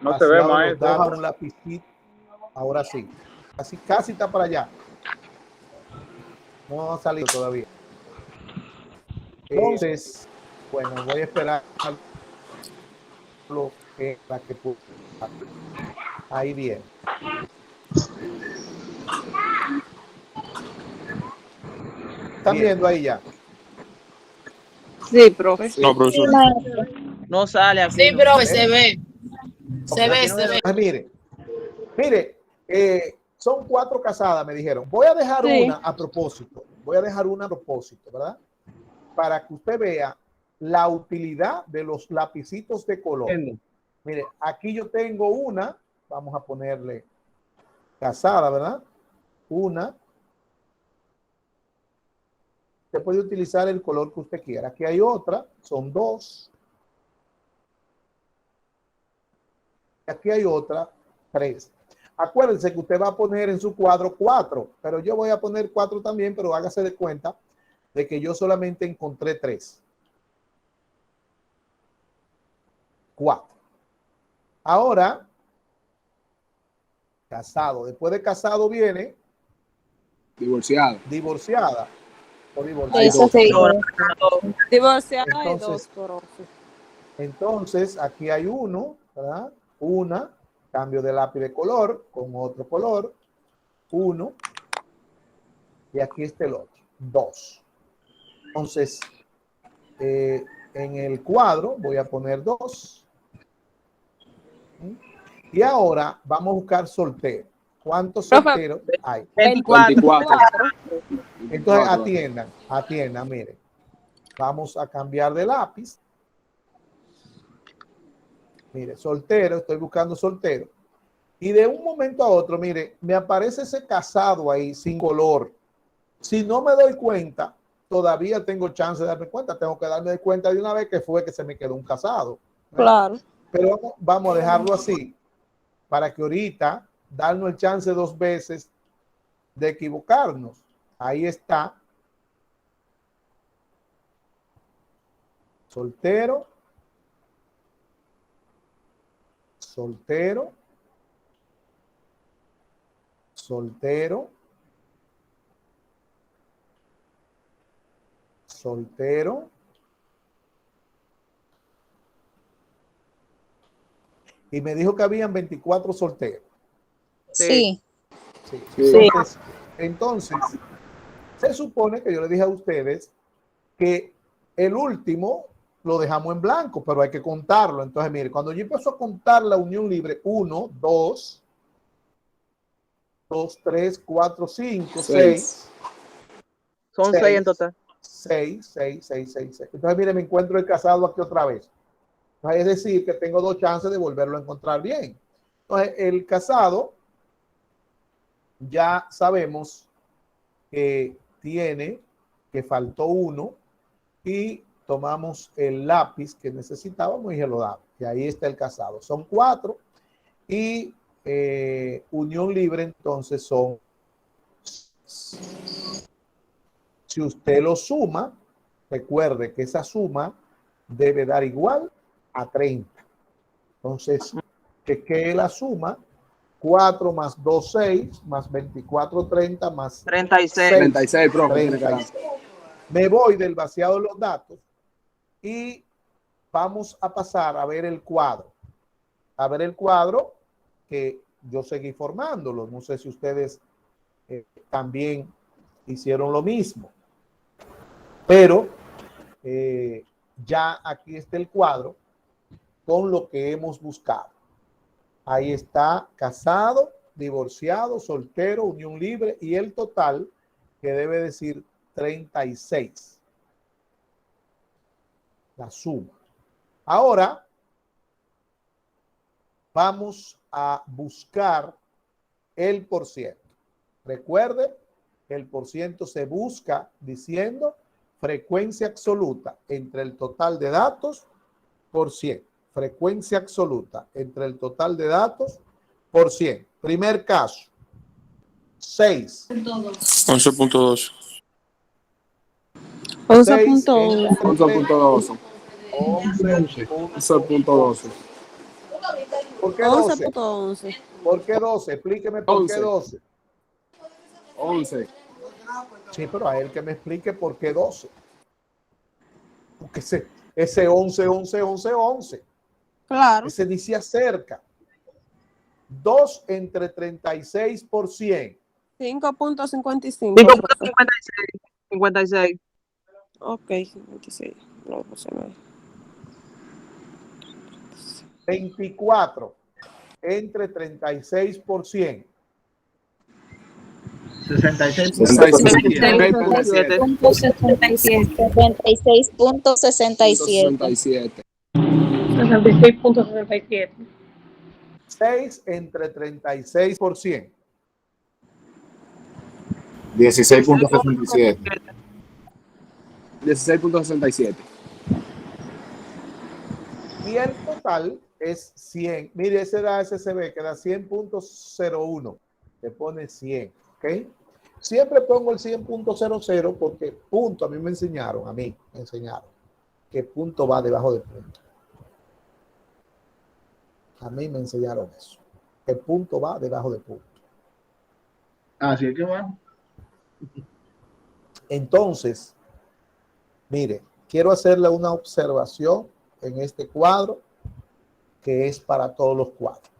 No se ve, maestro. Un lapicito. Ahora sí. Casi está para allá. No ha salido todavía. Entonces, bueno, voy a esperar lo que la que pueda. Ahí bien. ¿Están viendo ahí ya? Sí, profe. No, profesor. No sale aquí. Sí, no. profe, se ve. Se ve, se ve. Mire, son 4 casadas, me dijeron. Voy a dejar una a propósito. ¿Verdad? Para que usted vea la utilidad de los lapicitos de color. Mire, aquí yo tengo una. Vamos a ponerle casada, ¿verdad? Una. Usted puede utilizar el color que usted quiera. Aquí hay otra, son 2. Aquí hay otra, 3. Acuérdense que usted va a poner en su cuadro 4, pero yo voy a poner 4 también, pero hágase de cuenta de que yo solamente encontré 3. 4. Ahora, casado. Después de casado viene Divorciado. Divorciada. O divorciado. Eso sí. Divorciada hay 2, profe. Entonces, aquí hay uno, ¿verdad? Una, cambio de lápiz de color con otro color, 1, y aquí está el otro, 2. Entonces, en el cuadro voy a poner 2. Y ahora vamos a buscar soltero. ¿Cuántos solteros hay? 24. Entonces, atiendan, miren. Vamos a cambiar de lápiz. Mire, soltero, estoy buscando soltero. Y de un momento a otro, mire, me aparece ese casado ahí sin color. Si no me doy cuenta, todavía tengo chance de darme cuenta. Tengo que darme cuenta de una vez que fue que se me quedó un casado. Claro. Pero vamos a dejarlo así para que ahorita darnos el chance 2 veces de equivocarnos. Ahí está. Soltero. Soltero. Soltero. Soltero. Y me dijo que habían 24 solteros. Sí. Sí. Entonces, se supone que yo le dije a ustedes que el último lo dejamos en blanco, pero hay que contarlo. Entonces, mire, cuando yo empiezo a contar la unión libre, 1, 2, 3, 4, 5, 6. Son 6 en total. 6. Entonces, mire, me encuentro el casado aquí otra vez. Entonces, es decir, que tengo 2 chances de volverlo a encontrar bien. Entonces, el casado, ya sabemos que faltó 1 y tomamos el lápiz que necesitábamos y se lo damos. Y ahí está el casado. Son 4 y unión libre entonces son, si usted lo suma, recuerde que esa suma debe dar igual a 30. Entonces, ¿qué es la suma? 4 más 2, 6, más 24, 30, más 36. 36, profe. 36. Me voy del vaciado de los datos y vamos a pasar a ver el cuadro. A ver el cuadro que yo seguí formándolo. No sé si ustedes también hicieron lo mismo. Pero ya aquí está el cuadro con lo que hemos buscado. Ahí está casado, divorciado, soltero, unión libre y el total que debe decir 36. La suma. Ahora vamos a buscar el porciento. Recuerde, el porciento se busca diciendo frecuencia absoluta entre el total de datos por 100. Frecuencia absoluta entre el total de datos por 100. Primer caso, 6. 11.12. 11.11. 11.12. 11.12. ¿Por qué 12? 11.11. ¿Por qué 12? Explíqueme por qué 12. 11. Sí, pero a él que me explique por qué 12. Porque ese 11. Claro. Ese dice acerca. 2 entre 36 por 100. 5.55. 5.56. 56. Ok, 56. No, se me... 24 entre 36 por 100. 66.67. 66.67. 66.67. 6 entre 36 por 100. 16.67. 16.67. Y el total es 100. Mire, ese da SCB que da 100.01. Le pone 100. ¿Ok? Siempre pongo el 100.00 porque punto, a mí me enseñaron, que punto va debajo de punto. A mí me enseñaron eso. Que punto va debajo de punto. Así es que va. Entonces, mire, quiero hacerle una observación en este cuadro que es para todos los cuadros.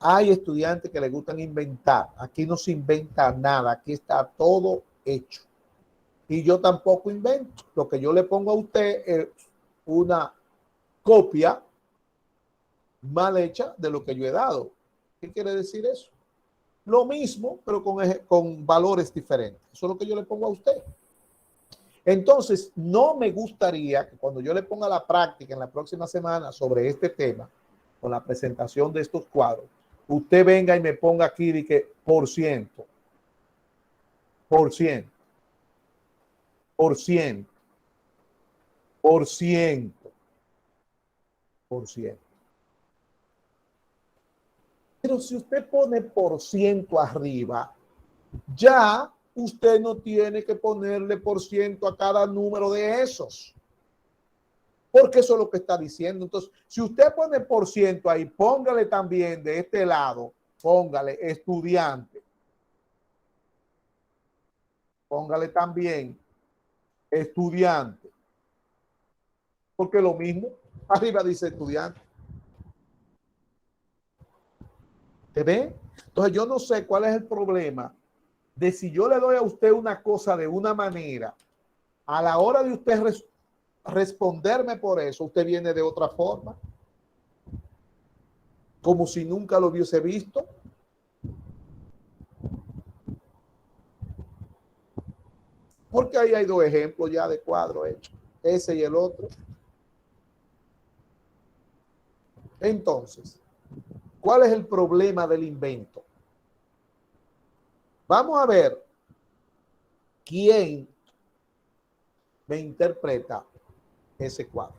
Hay estudiantes que les gustan inventar. Aquí no se inventa nada. Aquí está todo hecho. Y yo tampoco invento. Lo que yo le pongo a usted es una copia mal hecha de lo que yo he dado. ¿Qué quiere decir eso? Lo mismo, pero con valores diferentes. Eso es lo que yo le pongo a usted. Entonces, no me gustaría que cuando yo le ponga la práctica en la próxima semana sobre este tema, con la presentación de estos cuadros, usted venga y me ponga aquí de que por ciento, por ciento, por ciento, por ciento, por ciento. Pero si usted pone por ciento arriba, ya usted no tiene que ponerle por ciento a cada número de esos. Porque eso es lo que está diciendo. Entonces, si usted pone por ciento ahí, póngale también de este lado, póngale estudiante. Póngale también estudiante. Porque lo mismo, arriba dice estudiante. ¿Te ve? Entonces, yo no sé cuál es el problema de si yo le doy a usted una cosa de una manera, a la hora de usted responderme por eso, usted viene de otra forma, como si nunca lo hubiese visto. Porque ahí hay dos ejemplos ya de cuadro hechos, ese y el otro. Entonces, ¿cuál es el problema del invento? Vamos a ver quién me interpreta ese cuadro.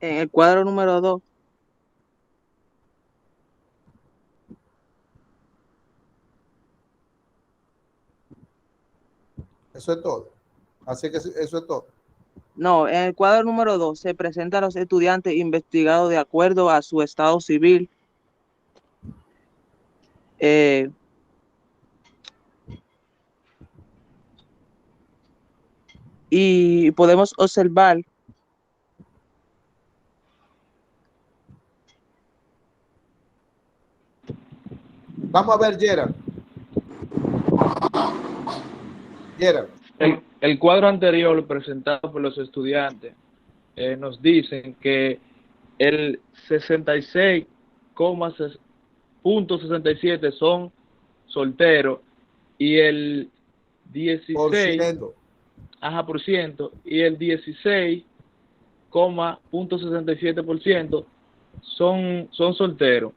En el cuadro número 2. Eso es todo. Así que eso es todo. No, en el cuadro número 2 se presentan los estudiantes investigados de acuerdo a su estado civil. Y podemos observar vamos a ver, Gerald. El cuadro anterior presentado por los estudiantes nos dicen que el 66,67 son solteros y el 16% y el 16,67% son solteros,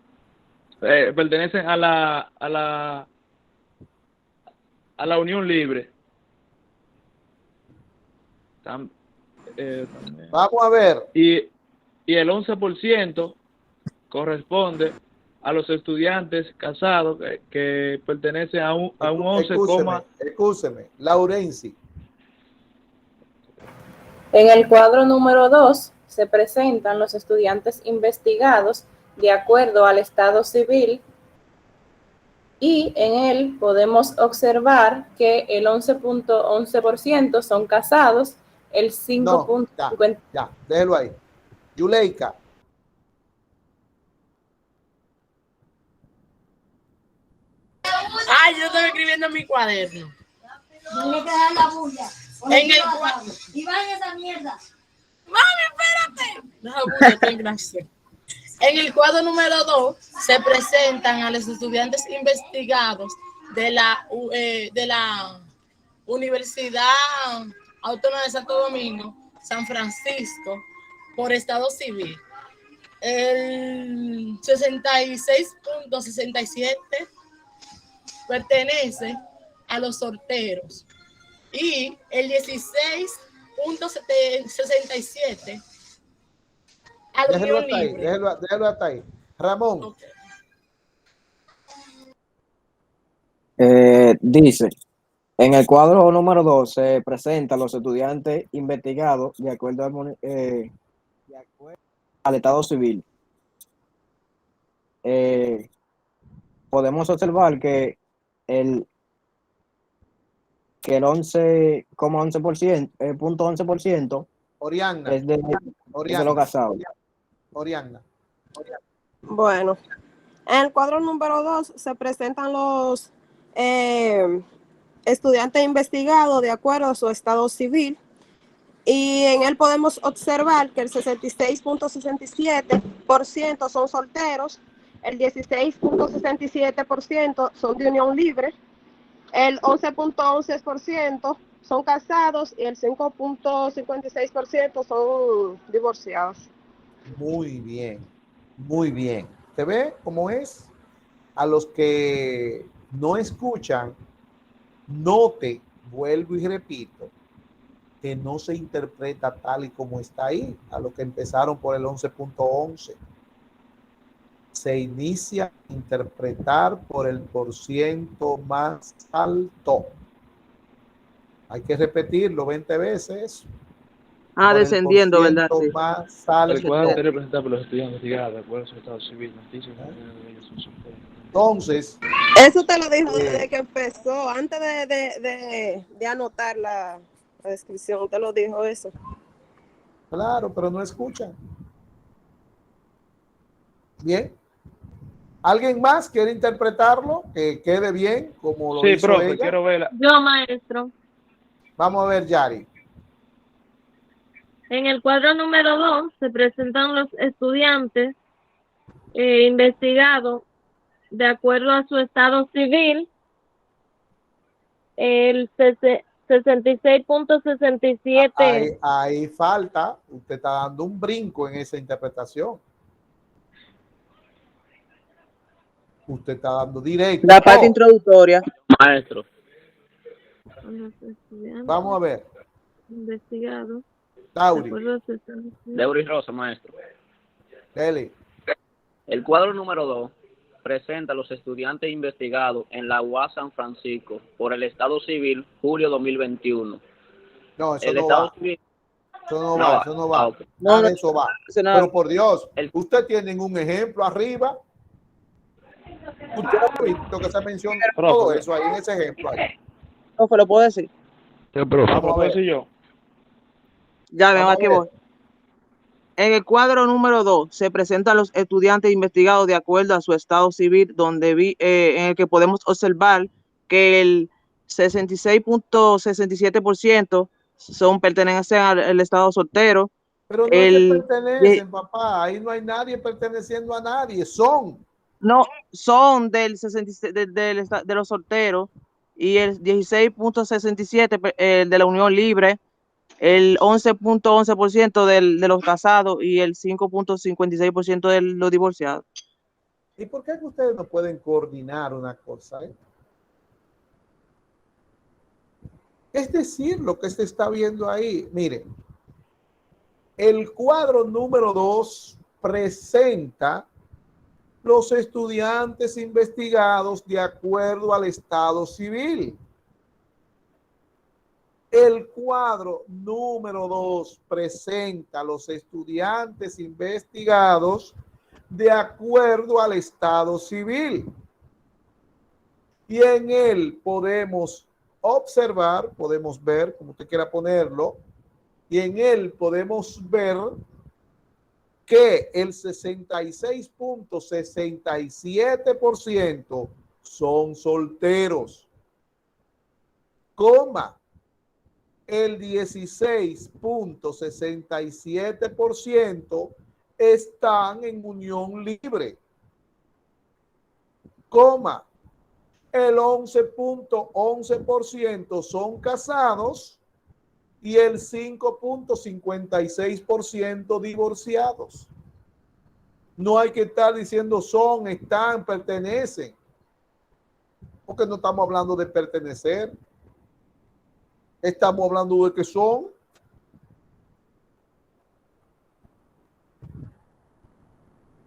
pertenecen a la unión libre. Vamos a ver. Y el 11% corresponde a los estudiantes casados que pertenecen a un 11, Escúcheme, Laurenci. En el cuadro número 2 se presentan los estudiantes investigados de acuerdo al estado civil y en él podemos observar que el 11.11% son casados, el 5.50%. Ya, déjelo ahí. Yuleika. Ay, yo estoy escribiendo en mi cuaderno. No le queda la bulla. En el cuadro. Y vaya esa mierda. Mami, espérate. No, bulla, ten gracia. En el cuadro número 2 se presentan a los estudiantes investigados de la Universidad Autónoma de Santo Domingo, San Francisco, por estado civil. El 66.67 pertenece a los solteros y el 16.67 a la unión libre. Déjalo hasta ahí. Ramón. Okay. Dice, en el cuadro número 2 se presentan los estudiantes investigados de acuerdo al estado civil. Podemos observar que el 11.11% Oriana. es de los casados. Oriana. Bueno, en el cuadro número 2 se presentan los estudiantes investigados de acuerdo a su estado civil y en él podemos observar que el 66.67% son solteros, el 16.67% son de unión libre, el 11.11% son casados y el 5.56% son divorciados. Muy bien, muy bien. ¿Te ve cómo es? A los que no escuchan, note, vuelvo y repito, que no se interpreta tal y como está ahí, a los que empezaron por el 11.11. Se inicia a interpretar por el porciento más alto. Hay que repetirlo 20 veces. Descendiendo, ¿verdad? Sí. Más alto. El cuadro anterior presentado por los estudiantes investigados de acuerdo a su estado civil. Entonces, eso te lo dijo desde que empezó, antes de anotar la descripción, te lo dijo eso. Claro, pero no escuchan. Bien. ¿Alguien más quiere interpretarlo? Que quede bien, como lo hizo profe, ella. quiero verla. Yo, maestro. Vamos a ver, Yari. En el cuadro número 2 se presentan los estudiantes investigados de acuerdo a su estado civil. El 66.67. Ahí falta, usted está dando un brinco en esa interpretación. Usted está dando directo. La parte introductoria. Maestro. Vamos a ver. Investigados. Tauri. Deury Rosa, maestro. Dele. El cuadro número 2 presenta a los estudiantes investigados en la UAS San Francisco por el Estado Civil, julio 2021. No, eso el no Estado va. Civil. Eso no va, eso no va. Okay. Nada de eso va. Pero por Dios, usted tiene un ejemplo arriba. Usted ha visto que se menciona todo eso ahí en ese ejemplo ahí. Profe, ¿lo puedo decir? Vamos a ¿Puedo ver. decir yo? Ya ven, aquí voy. En el cuadro número 2 se presentan los estudiantes investigados de acuerdo a su estado civil, donde en el que podemos observar que el 66.67% pertenecen al estado soltero. Pero no es que pertenecen, papá. Ahí no hay nadie perteneciendo a nadie. Son del 66 de los solteros y el 16.67 el de la unión libre. el 11.11% de los casados y el 5.56% de los divorciados. ¿Y por qué ustedes no pueden coordinar una cosa? Es decir, lo que se está viendo ahí, miren, el cuadro número 2 presenta los estudiantes investigados de acuerdo al estado civil. El cuadro número 2 presenta los estudiantes investigados de acuerdo al estado civil. Y en él podemos observar, podemos ver, como usted quiera ponerlo, y en él podemos ver que el 66.67% son solteros, coma, el 16.67% están en unión libre, coma, el 11.11% son casados y el 5.56% divorciados. No hay que estar diciendo son, están, pertenecen, porque no estamos hablando de pertenecer. Estamos hablando de que son.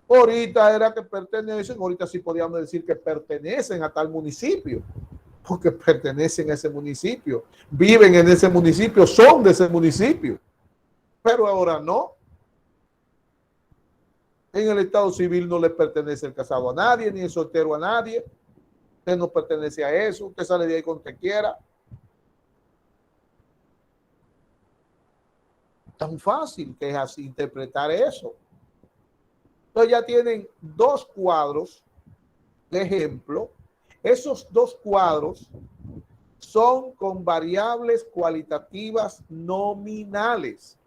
Ahorita era que pertenecen, ahorita sí podíamos decir que pertenecen a tal municipio, porque pertenecen a ese municipio, viven en ese municipio, son de ese municipio, pero ahora no. En el estado civil no le pertenece el casado a nadie, ni el soltero a nadie. Usted no pertenece a eso, usted sale de ahí con quien quiera. Tan fácil que es así interpretar eso. Entonces ya tienen dos cuadros de ejemplo. Esos dos cuadros son con variables cualitativas nominales.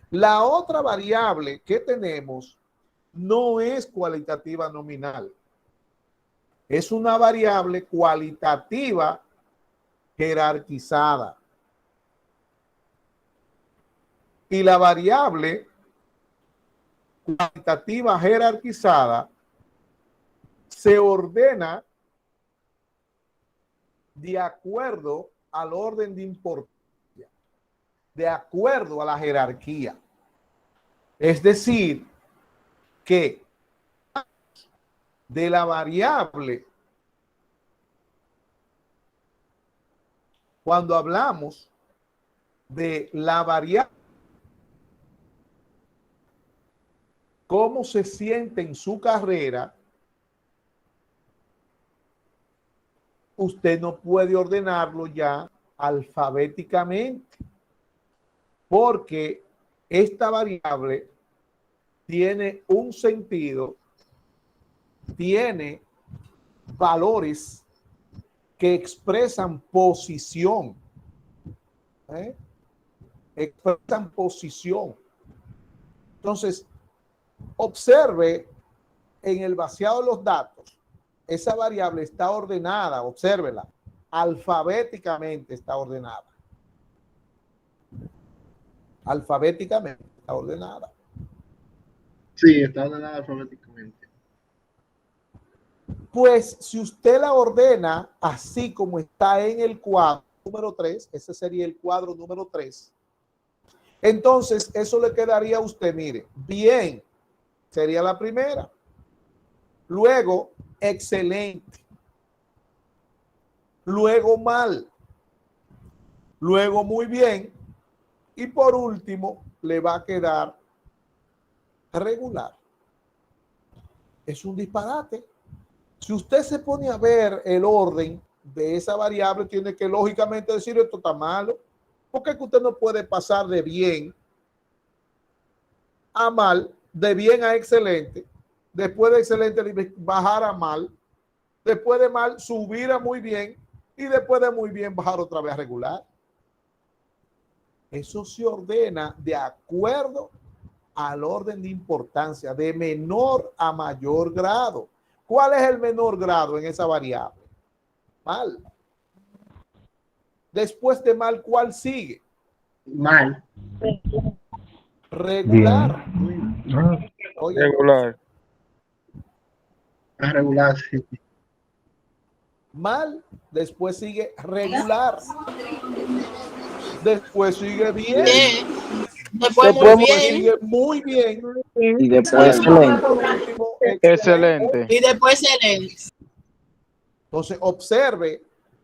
La otra variable que tenemos no es cualitativa nominal. Es una variable cualitativa jerarquizada. Y la variable cualitativa jerarquizada se ordena de acuerdo al orden de importancia, de acuerdo a la jerarquía. Es decir, que de la variable, cuando hablamos de la variable, cómo se siente en su carrera, usted no puede ordenarlo ya alfabéticamente, porque esta variable tiene un sentido, tiene valores que expresan posición, expresan posición. Entonces, observe en el vaciado de los datos, esa variable está ordenada, obsérvela, alfabéticamente está ordenada. Alfabéticamente está ordenada. Sí, está ordenada alfabéticamente. Pues si usted la ordena así como está en el cuadro número 3, ese sería el cuadro número 3, entonces eso le quedaría a usted, mire, bien, sería la primera. Luego, excelente. Luego, mal. Luego, muy bien. Y por último, le va a quedar regular. Es un disparate. Si usted se pone a ver el orden de esa variable, tiene que lógicamente decir esto está malo. Porque es que usted no puede pasar de bien a mal, de bien a excelente, después de excelente bajar a mal, después de mal subir a muy bien y después de muy bien bajar otra vez a regular. Eso se ordena de acuerdo al orden de importancia, de menor a mayor grado. ¿Cuál es el menor grado en esa variable? Mal. Después de mal, ¿cuál sigue? Mal. Regular. Oye, Regular. Regular, sí. Mal, después sigue regular, después sigue bien, Después muy bien. sigue muy bien Y después excelente. por último, Excelente. Y después excelente. Entonces observe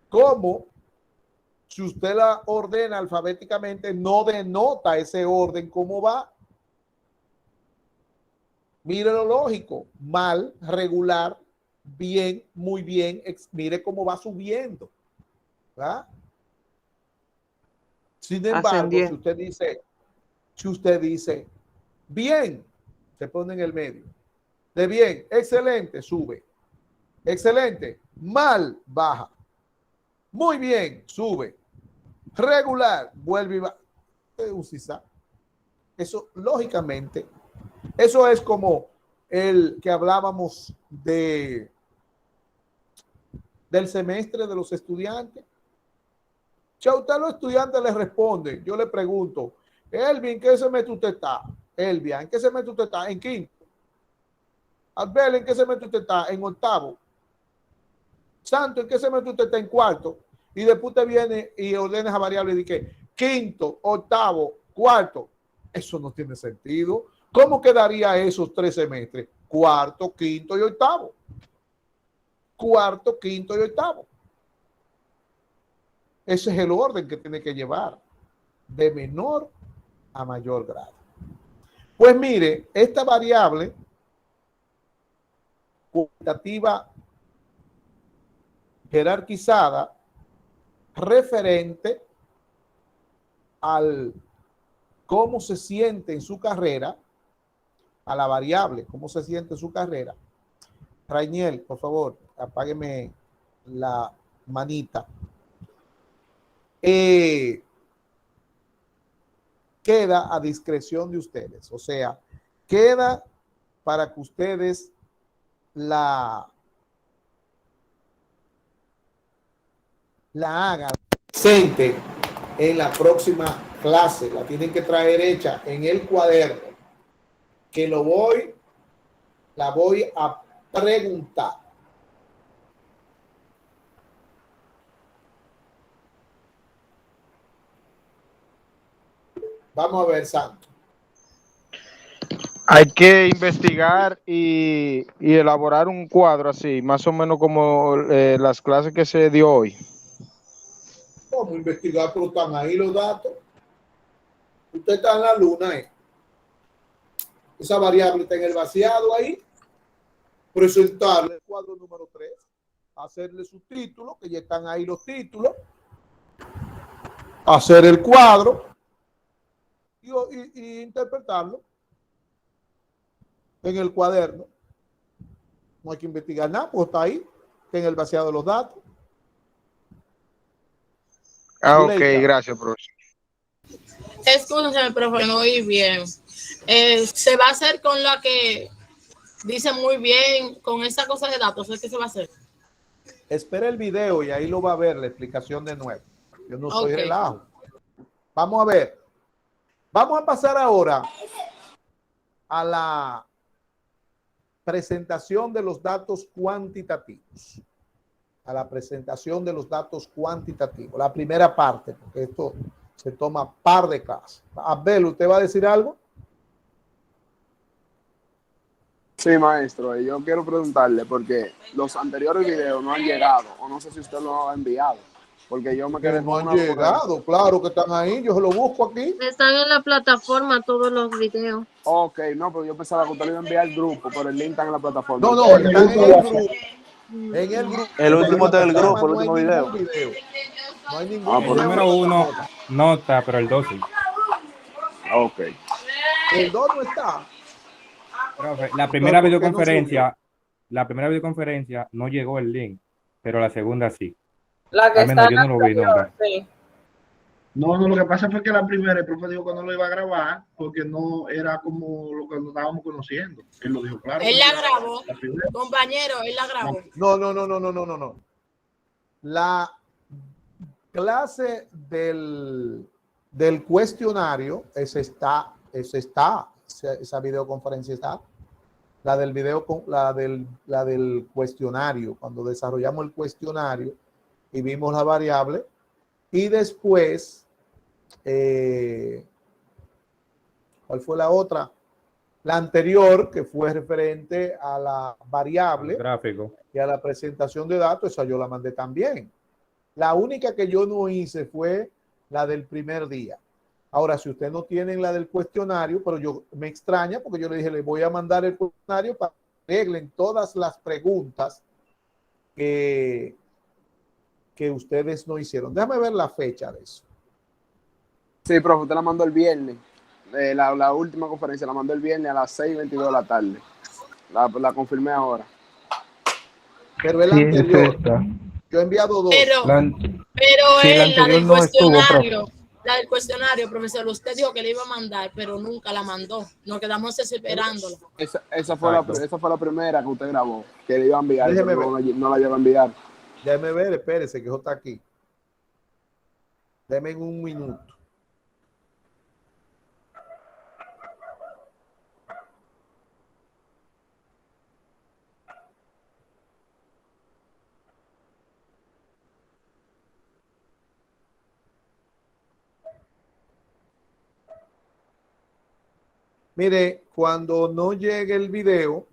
cómo si usted la ordena alfabéticamente no denota ese orden cómo va. Mire lo lógico: mal, regular, bien, muy bien. Mire cómo va subiendo, ¿verdad? Sin embargo, si usted dice bien, se pone en el medio. De bien, excelente, sube. Excelente, mal, baja. Muy bien, sube. Regular, vuelve y va. Eso, lógicamente, eso es como el que hablábamos del semestre de los estudiantes. Si a usted los estudiantes le responde, yo le pregunto, Elvin, ¿en qué semestre usted está? Elvia, ¿en qué semestre usted está? En quinto. Albel, ¿en qué semestre usted está? En octavo. Santo, ¿en qué semestre usted está? En cuarto. Y después usted viene y ordena esa variable y dice quinto, octavo, cuarto. Eso no tiene sentido. ¿Cómo quedaría esos 3 semestres? Cuarto, quinto y octavo. Cuarto, quinto y octavo. Ese es el orden que tiene que llevar, de menor a mayor grado. Pues mire, esta variable cuantitativa jerarquizada referente al cómo se siente en su carrera, a la variable, cómo se siente en su carrera. Rainiel, por favor, apágueme la manita. Queda a discreción de ustedes, o sea, queda para que ustedes la hagan presente en la próxima clase. La tienen que traer hecha en el cuaderno, que la voy a preguntar. Vamos a ver, Santo. Hay que investigar y elaborar un cuadro así, más o menos como las clases que se dio hoy. ¿Cómo investigar? Pero están ahí los datos. Usted está en la luna, ¿eh? Esa variable está en el vaciado ahí. Presentarle el cuadro número 3, hacerle sus títulos, que ya están ahí los títulos, hacer el cuadro y interpretarlo en el cuaderno. No hay que investigar nada, pues está ahí, está en el vaciado de los datos. Ok, gracias, profesor. Escúchame, profe, no oí bien. ¿Se va a hacer con la que dice muy bien, con esa cosa de datos? ¿Es que se va a hacer? Espera el video y ahí lo va a ver la explicación de nuevo. Yo no soy relajo. Vamos a ver. Vamos a pasar ahora a la presentación de los datos cuantitativos. A la presentación de los datos cuantitativos. La primera parte, porque esto se toma par de clases. Abel, ¿usted va a decir algo? Sí, maestro. Yo quiero preguntarle, porque los anteriores videos no han llegado, o no sé si usted los ha enviado, porque yo me quedé no han llegado, claro que están ahí, yo se lo busco aquí. Están en la plataforma todos los videos. Ok, no, pero yo pensaba que usted lo iba a enviar al grupo, pero el link está en la plataforma. No, no, están en el grupo. En el grupo. El último está en el grupo, el último video. No hay ningún video. El número 1 no está, pero el 2 sí. Ok. El 2 no está. Profe, la primera videoconferencia no llegó el link, pero la segunda sí. La que al menos está yo no lo vi nunca. Sí. No, lo que pasa fue que la primera, el profe dijo que no lo iba a grabar porque no era como lo que nos estábamos conociendo. Él lo dijo claro. Él la grabó, compañero, él la grabó. No. La clase del del cuestionario, esa videoconferencia está. La del cuestionario, cuando desarrollamos el cuestionario y vimos la variable. Y después, ¿cuál fue la otra? La anterior, que fue referente a la variable gráfico y a la presentación de datos, esa yo la mandé también. La única que yo no hice fue la del primer día. Ahora, si usted no tiene la del cuestionario, pero yo me extraña porque yo le dije, le voy a mandar el cuestionario para que arreglen todas las preguntas que ustedes no hicieron. Déjame ver la fecha de eso. Sí, profe, usted la mandó el viernes. La última conferencia la mandó el viernes a las 6:22 de la tarde. La confirmé ahora. Pero el anterior, yo he enviado dos. Pero la del no estuvo, cuestionario, la del cuestionario, profesor, usted dijo que le iba a mandar, pero nunca la mandó. Nos quedamos esperándola. Esa fue la primera que usted grabó, que le iba a enviar. Déjeme No la lleva a enviar. Déjeme ver, espérese, que eso está aquí. Deme un minuto. Mire, cuando no llegue el video,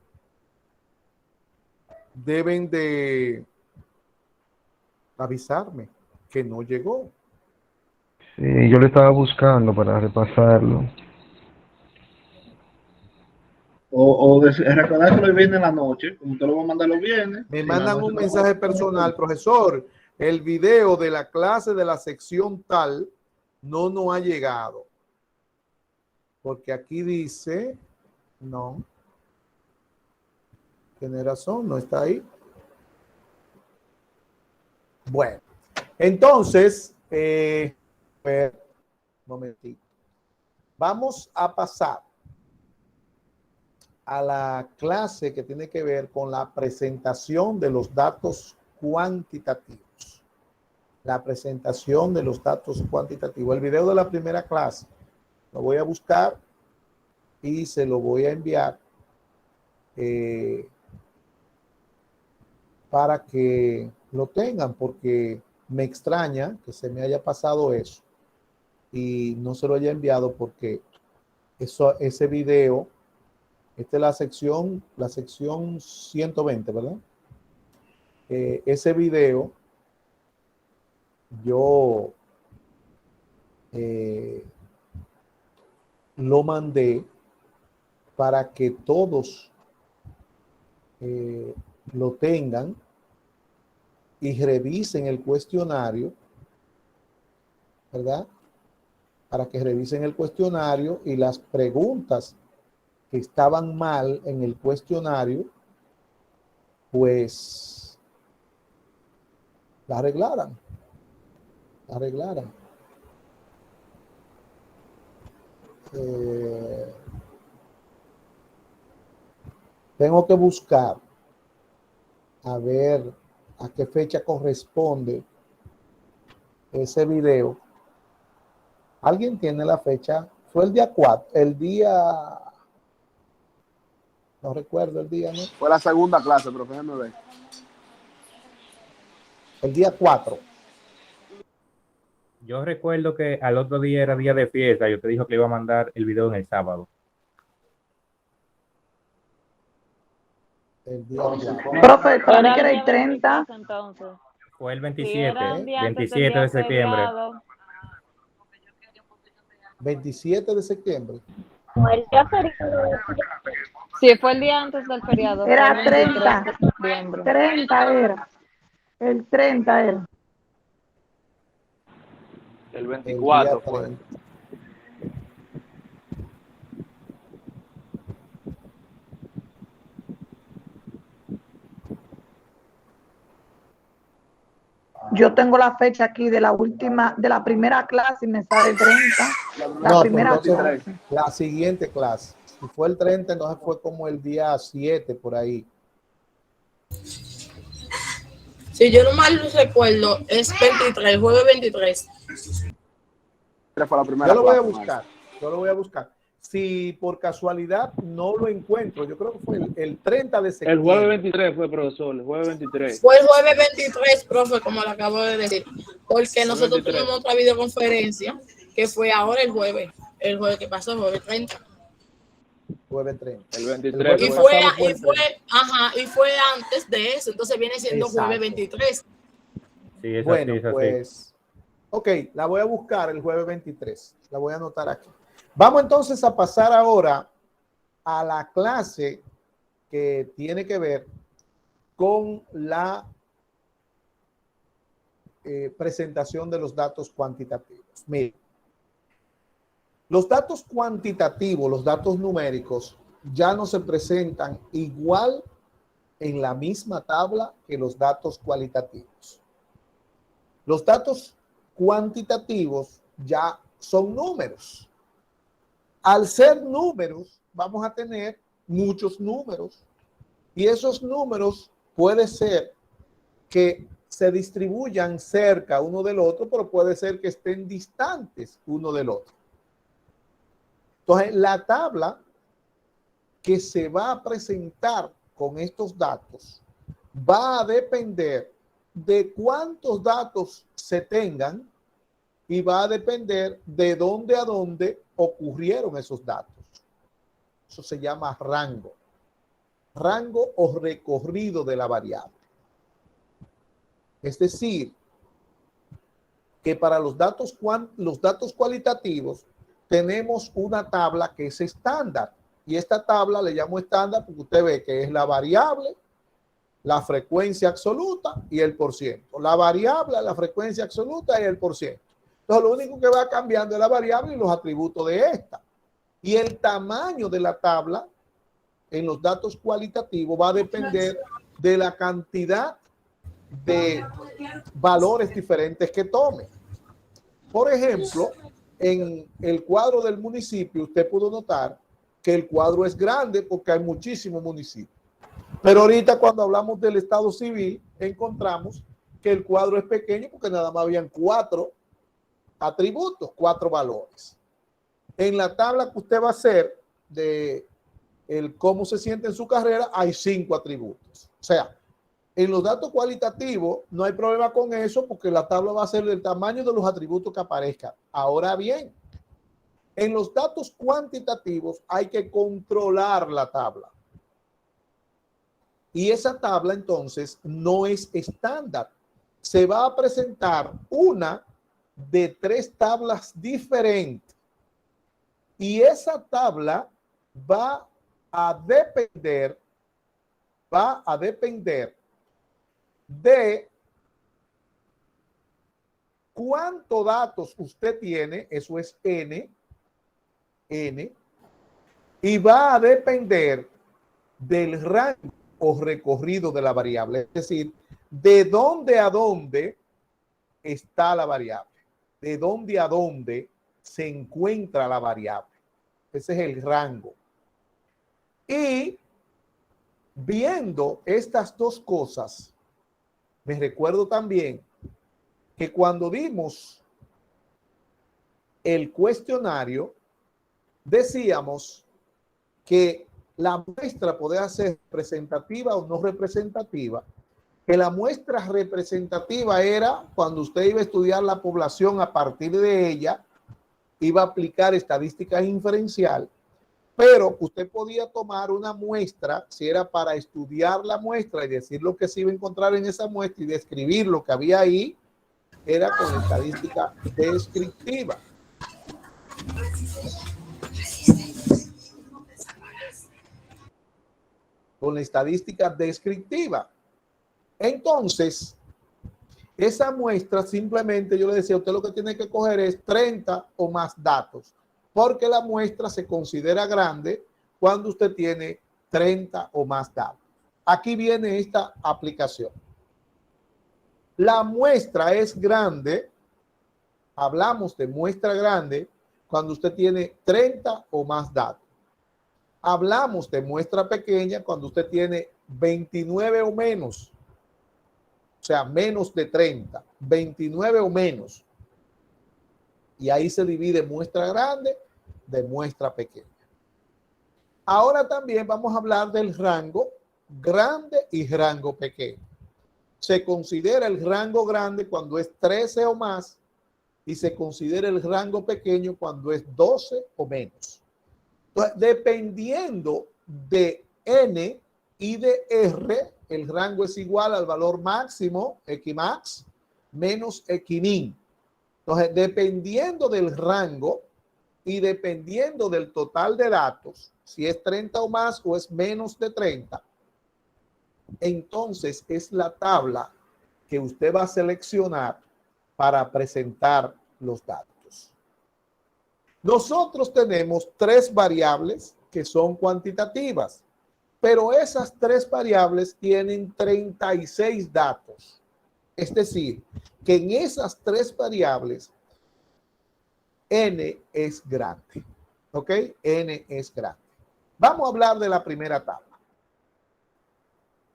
deben de avisarme que no llegó. Sí, yo lo estaba buscando para repasarlo. Recordárselo el viernes en la noche, como usted lo va a mandar los viernes. Me mandan un mensaje personal, profesor, el video de la clase de la sección tal no ha llegado. Porque aquí dice, no, tiene razón, no está ahí. Bueno, entonces, un momentito. Vamos a pasar a la clase que tiene que ver con la presentación de los datos cuantitativos. La presentación de los datos cuantitativos. El video de la primera clase lo voy a buscar y se lo voy a enviar para que lo tengan, porque me extraña que se me haya pasado eso y no se lo haya enviado, porque ese video, esta es la sección 120, ¿verdad? Ese video yo lo mandé para que todos lo tengan y revisen el cuestionario, ¿verdad? Para que revisen el cuestionario y las preguntas que estaban mal en el cuestionario, pues la arreglaran. Tengo que buscar a ver a qué fecha corresponde ese video. ¿Alguien tiene la fecha? Fue el día 4, no recuerdo el día, ¿no? Fue la segunda clase, profe, déjame ver. El día 4. Yo recuerdo que al otro día era día de fiesta y usted dijo que le iba a mandar el video en el sábado. El día Profe, para mí que era el 30. Fue el 27, 27 de septiembre. 27 de septiembre. Sí, fue el día antes del feriado. Era 30. 30 era. El 30 era. El 24 fue. Yo tengo la fecha aquí de la última, de la primera clase y me sale 30. La primera clase. La siguiente clase. Si fue el 30, entonces fue como el día 7 por ahí. Si yo no mal recuerdo, es 23, jueves 23. 23 fue la primera Yo lo voy a clase, buscar. Yo lo voy a buscar. Si por casualidad no lo encuentro, yo creo que fue el 30 de El septiembre. jueves 23 fue, profesor, el jueves 23. Fue el jueves 23, profe, como lo acabo de decir, porque nosotros 23. tuvimos otra videoconferencia que fue ahora el jueves que pasó, el jueves 30. Jueves 30. El 23. Y fue antes de eso, entonces viene siendo jueves 23. Sí, es Bueno, así, es así. pues, ok, la voy a buscar el jueves 23. La voy a anotar aquí. Vamos entonces a pasar ahora a la clase que tiene que ver con la presentación de los datos cuantitativos. Miren, los datos cuantitativos, los datos numéricos, ya no se presentan igual en la misma tabla que los datos cualitativos. Los datos cuantitativos ya son números. Al ser números, vamos a tener muchos números. Y esos números puede ser que se distribuyan cerca uno del otro, pero puede ser que estén distantes uno del otro. Entonces, la tabla que se va a presentar con estos datos va a depender de cuántos datos se tengan y va a depender de dónde a dónde ocurrieron esos datos. Eso se llama rango. Rango o recorrido de la variable. Es decir, que para los datos cualitativos tenemos una tabla que es estándar. Y esta tabla le llamo estándar porque usted ve que es la variable, la frecuencia absoluta y el porciento. La variable, la frecuencia absoluta y el porciento. Entonces, lo único que va cambiando es la variable y los atributos de esta. Y el tamaño de la tabla en los datos cualitativos va a depender de la cantidad de valores diferentes que tome. Por ejemplo, en el cuadro del municipio, usted pudo notar que el cuadro es grande porque hay muchísimos municipios. Pero ahorita cuando hablamos del estado civil, encontramos que el cuadro es pequeño porque nada más habían 4 atributos, 4 valores. En la tabla que usted va a hacer de el cómo se siente en su carrera, hay 5 atributos. O sea, en los datos cualitativos no hay problema con eso porque la tabla va a ser del tamaño de los atributos que aparezcan. Ahora bien, en los datos cuantitativos hay que controlar la tabla. Y esa tabla entonces no es estándar. Se va a presentar una de 3 tablas diferentes. Y esa tabla va a depender de cuántos datos usted tiene, eso es N, y va a depender del rango o recorrido de la variable, es decir, de dónde a dónde está la variable, de dónde a dónde se encuentra la variable. Ese es el rango. Y viendo estas dos cosas, me recuerdo también que cuando vimos el cuestionario, decíamos que la muestra podía ser representativa o no representativa, que la muestra representativa era cuando usted iba a estudiar la población, a partir de ella iba a aplicar estadística inferencial, pero usted podía tomar una muestra, si era para estudiar la muestra y decir lo que se iba a encontrar en esa muestra y describir lo que había ahí, era con estadística descriptiva. Con la estadística descriptiva. Entonces, esa muestra simplemente, yo le decía, usted lo que tiene que coger es 30 o más datos, porque la muestra se considera grande cuando usted tiene 30 o más datos. Aquí viene esta aplicación. La muestra es grande, hablamos de muestra grande, cuando usted tiene 30 o más datos. Hablamos de muestra pequeña cuando usted tiene 29 o menos. O sea, menos de 30, 29 o menos. Y ahí se divide muestra grande de muestra pequeña. Ahora también vamos a hablar del rango grande y rango pequeño. Se considera el rango grande cuando es 13 o más y se considera el rango pequeño cuando es 12 o menos. Entonces, dependiendo de N y de R, el rango es igual al valor máximo, Xmax, menos Xmin. Entonces, dependiendo del rango y dependiendo del total de datos, si es 30 o más o es menos de 30, entonces es la tabla que usted va a seleccionar para presentar los datos. Nosotros tenemos 3 variables que son cuantitativas, pero esas 3 variables tienen 36 datos. Es decir, que en esas 3 variables n es grande. ¿Ok? N es grande. Vamos a hablar de la primera tabla.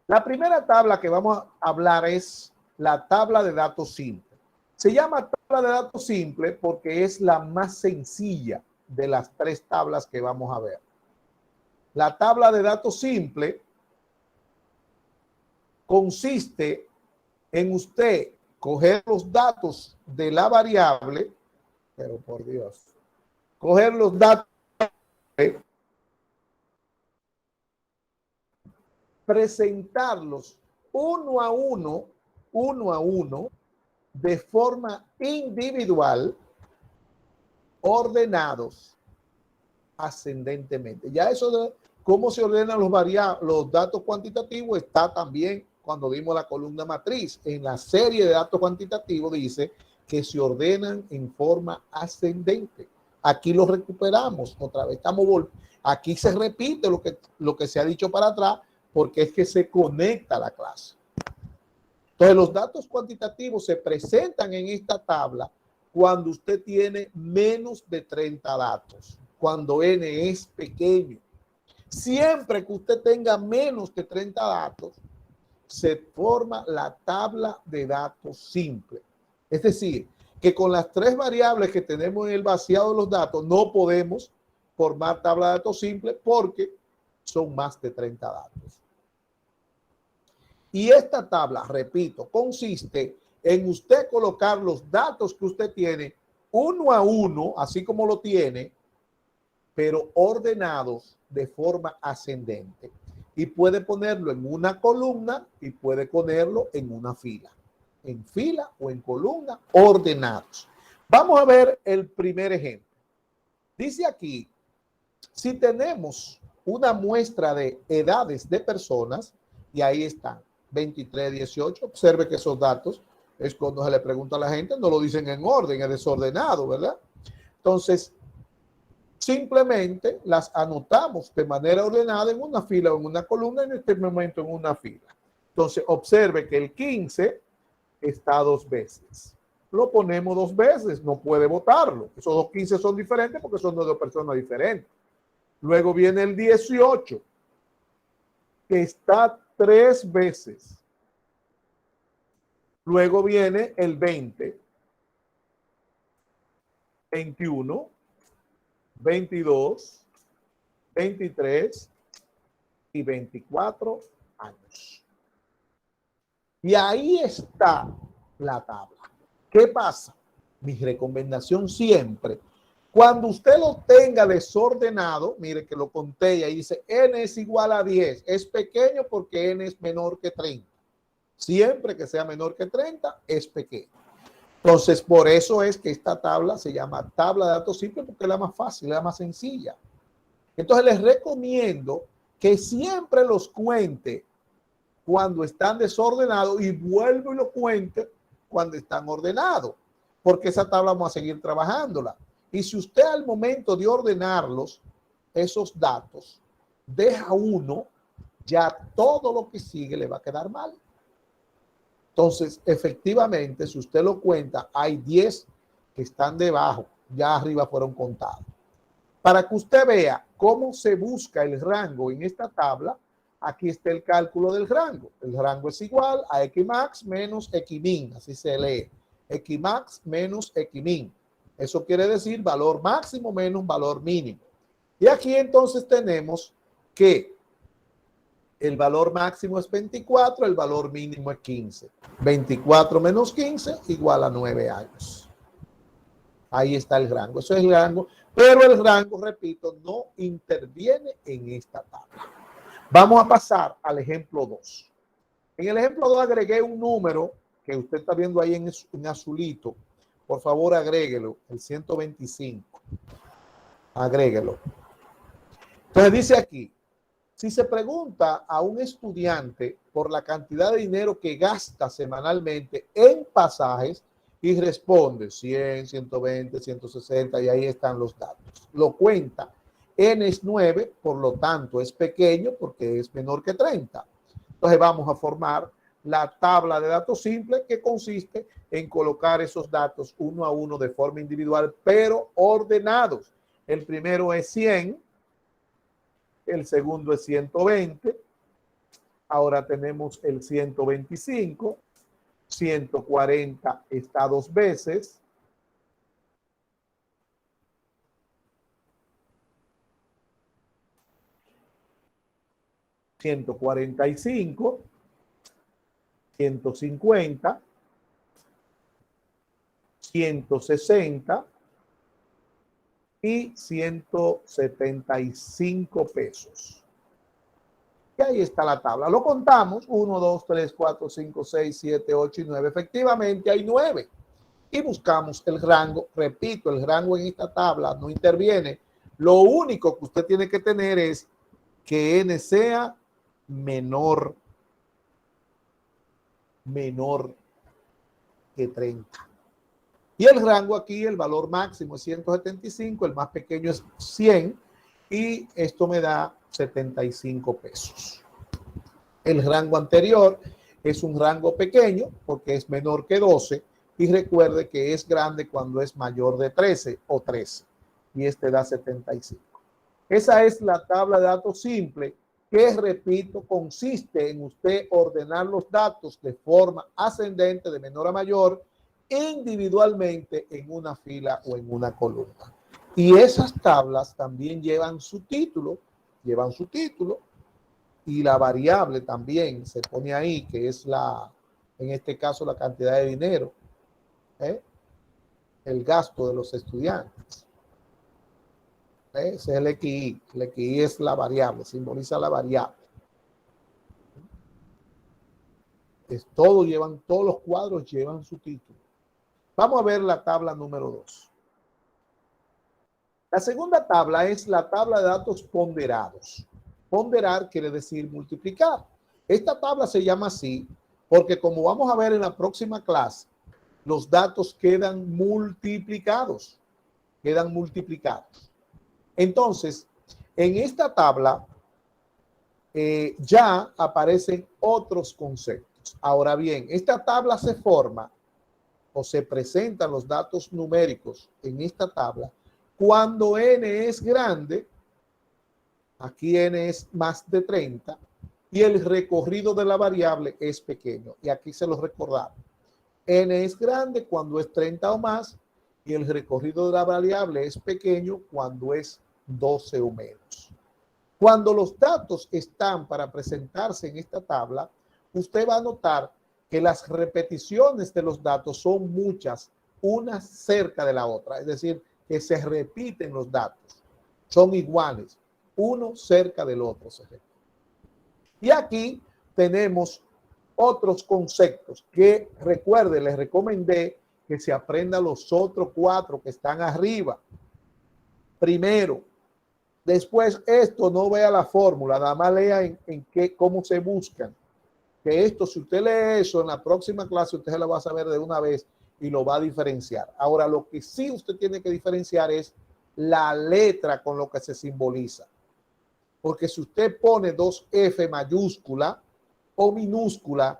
La primera tabla que vamos a hablar es la tabla de datos simple. Se llama tabla de datos simple porque es la más sencilla de las 3 tablas que vamos a ver. La tabla de datos simple consiste en usted coger los datos de la variable, pero por Dios, coger los datos, presentarlos uno a uno, de forma individual, ordenados ascendentemente. Ya eso de cómo se ordenan los datos cuantitativos está también cuando vimos la columna matriz. En la serie de datos cuantitativos dice que se ordenan en forma ascendente. Aquí lo recuperamos otra vez. Aquí se repite lo que se ha dicho para atrás porque es que se conecta a la clase. Entonces, los datos cuantitativos se presentan en esta tabla cuando usted tiene menos de 30 datos, cuando n es pequeño. Siempre que usted tenga menos de 30 datos, se forma la tabla de datos simple. Es decir, que con las 3 variables que tenemos en el vaciado de los datos no podemos formar tabla de datos simple porque son más de 30 datos. Y esta tabla, repito, consiste en usted colocar los datos que usted tiene uno a uno, así como lo tiene, pero ordenados de forma ascendente. Y puede ponerlo en una columna y puede ponerlo en una fila. En fila o en columna, ordenados. Vamos a ver el primer ejemplo. Dice aquí, si tenemos una muestra de edades de personas, y ahí están, 23, 18, observe que esos datos es cuando se le pregunta a la gente, no lo dicen en orden, es desordenado, ¿verdad? Entonces, simplemente las anotamos de manera ordenada en una fila o en una columna, en este momento en una fila. Entonces, observe que el 15 está 2 veces. Lo ponemos 2 veces, no puede votarlo. Esos 2 15 son diferentes porque son de 2 personas diferentes. Luego viene el 18, que está 3 veces. Luego viene el 20, 21, 22, 23 y 24 años. Y ahí está la tabla. ¿Qué pasa? Mi recomendación siempre, cuando usted lo tenga desordenado, mire que lo conté y ahí dice n es igual a 10. Es pequeño porque n es menor que 30. Siempre que sea menor que 30 es pequeño. Entonces, por eso es que esta tabla se llama tabla de datos simple porque es la más fácil, es la más sencilla. Entonces, les recomiendo que siempre los cuente cuando están desordenados y vuelvo y lo cuente cuando están ordenados, porque esa tabla vamos a seguir trabajándola. Y si usted al momento de ordenarlos, esos datos, deja uno, ya todo lo que sigue le va a quedar mal. Entonces, efectivamente, si usted lo cuenta, hay 10 que están debajo, ya arriba fueron contados. Para que usted vea cómo se busca el rango en esta tabla, aquí está el cálculo del rango. El rango es igual a Xmax menos Xmin, así se lee. Xmax menos Xmin. Eso quiere decir valor máximo menos valor mínimo. Y aquí entonces tenemos que el valor máximo es 24, el valor mínimo es 15. 24 menos 15 igual a 9 años. Ahí está el rango. Eso es el rango, pero el rango, repito, no interviene en esta tabla. Vamos a pasar al ejemplo 2. En el ejemplo 2 agregué un número que usted está viendo ahí en azulito. Por favor, agréguelo, el 125. Agréguelo. Entonces dice aquí, si se pregunta a un estudiante por la cantidad de dinero que gasta semanalmente en pasajes y responde 100, 120, 160 y ahí están los datos. Lo cuenta. N es 9, por lo tanto es pequeño porque es menor que 30. Entonces vamos a formar la tabla de datos simple que consiste en colocar esos datos uno a uno de forma individual, pero ordenados. El primero es 100, el segundo es 120, ahora tenemos el 125, 140 está dos veces, $145, 150, 160 y 175 pesos. Y ahí está la tabla. Lo contamos. 1, 2, 3, 4, 5, 6, 7, 8 y 9. Efectivamente hay 9. Y buscamos el rango. Repito, el rango en esta tabla no interviene. Lo único que usted tiene que tener es que N sea menor que 30. Y el rango aquí, el valor máximo es 175, el más pequeño es 100 y esto me da 75 pesos. El rango anterior es un rango pequeño porque es menor que 12 y recuerde que es grande cuando es mayor de 13 o 13 y este da 75. Esa es la tabla de datos simple que, repito, consiste en usted ordenar los datos de forma ascendente de menor a mayor individualmente en una fila o en una columna. Y esas tablas también llevan su título y la variable también se pone ahí, que es en este caso la cantidad de dinero, el gasto de los estudiantes. Ese es el XI. El XI es la variable, simboliza la variable. Todos los cuadros llevan su título. Vamos a ver la tabla número 2. La segunda tabla es la tabla de datos ponderados. Ponderar quiere decir multiplicar. Esta tabla se llama así porque, como vamos a ver en la próxima clase, los datos quedan multiplicados. Entonces, en esta tabla ya aparecen otros conceptos. Ahora bien, esta tabla se forma o se presentan los datos numéricos en esta tabla cuando N es grande, aquí N es más de 30, y el recorrido de la variable es pequeño. Y aquí se los recordamos. N es grande cuando es 30 o más, y el recorrido de la variable es pequeño cuando es 12 o menos. Cuando los datos están para presentarse en esta tabla, usted va a notar que las repeticiones de los datos son muchas, una cerca de la otra. Es decir, que se repiten los datos. Son iguales, uno cerca del otro. Y aquí tenemos otros conceptos que, recuerde, les recomendé que se aprenda los otros 4 que están arriba. Primero. Después, esto no vea la fórmula, nada más lea cómo se buscan. Que esto, si usted lee eso en la próxima clase, usted se la va a saber de una vez y lo va a diferenciar. Ahora, lo que sí usted tiene que diferenciar es la letra con lo que se simboliza. Porque si usted pone 2F mayúscula o minúscula,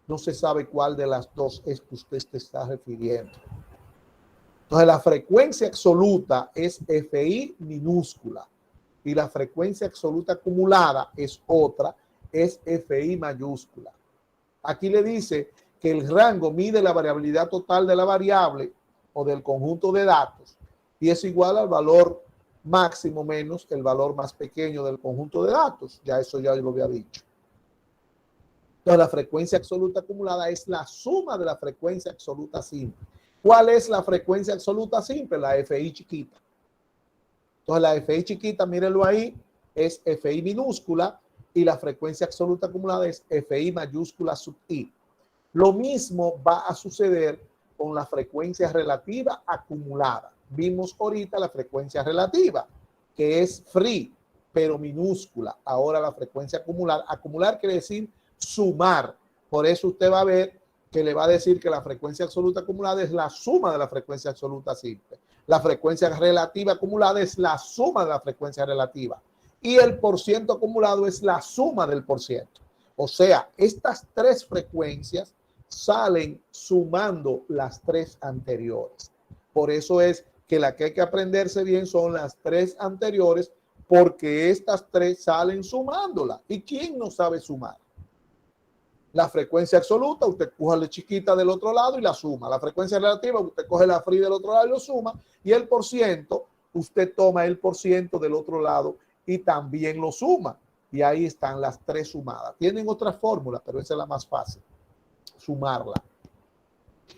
no se sabe cuál de las dos es que usted se está refiriendo. Entonces, la frecuencia absoluta es FI minúscula y la frecuencia absoluta acumulada es otra, es FI mayúscula. Aquí le dice que el rango mide la variabilidad total de la variable o del conjunto de datos y es igual al valor máximo menos el valor más pequeño del conjunto de datos. Ya eso ya lo había dicho. Entonces, la frecuencia absoluta acumulada es la suma de la frecuencia absoluta simple. ¿Cuál es la frecuencia absoluta simple? La FI chiquita. Entonces, la FI chiquita, mírenlo ahí, es FI minúscula y la frecuencia absoluta acumulada es FI mayúscula sub I. Lo mismo va a suceder con la frecuencia relativa acumulada. Vimos ahorita la frecuencia relativa, que es free, pero minúscula. Ahora la frecuencia acumulada. Acumular quiere decir sumar. Por eso usted va a ver que le va a decir que la frecuencia absoluta acumulada es la suma de la frecuencia absoluta simple. La frecuencia relativa acumulada es la suma de la frecuencia relativa. Y el porciento acumulado es la suma del porciento. O sea, estas tres frecuencias salen sumando las tres anteriores. Por eso es que la que hay que aprenderse bien son las tres anteriores, porque estas tres salen sumándola. ¿Y quién no sabe sumar? La frecuencia absoluta, usted coge la chiquita del otro lado y la suma. La frecuencia relativa, usted coge la free del otro lado y lo suma. Y el porciento, usted toma el porciento del otro lado y también lo suma. Y ahí están las tres sumadas. Tienen otras fórmulas, pero esa es la más fácil, sumarla.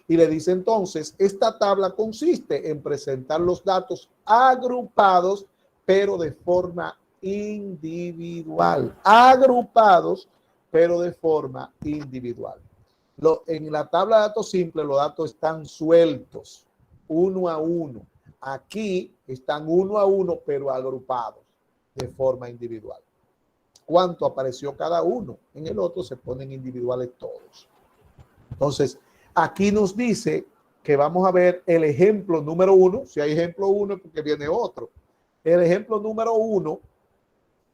Y le dice entonces, esta tabla consiste en presentar los datos agrupados, pero de forma individual. Agrupados, pero de forma individual. En la tabla de datos simple, los datos están sueltos, uno a uno. Aquí están uno a uno, pero agrupados de forma individual. ¿Cuánto apareció cada uno? En el otro se ponen individuales todos. Entonces, aquí nos dice que vamos a ver el ejemplo número 1. Si hay ejemplo 1 es porque viene otro. El ejemplo número 1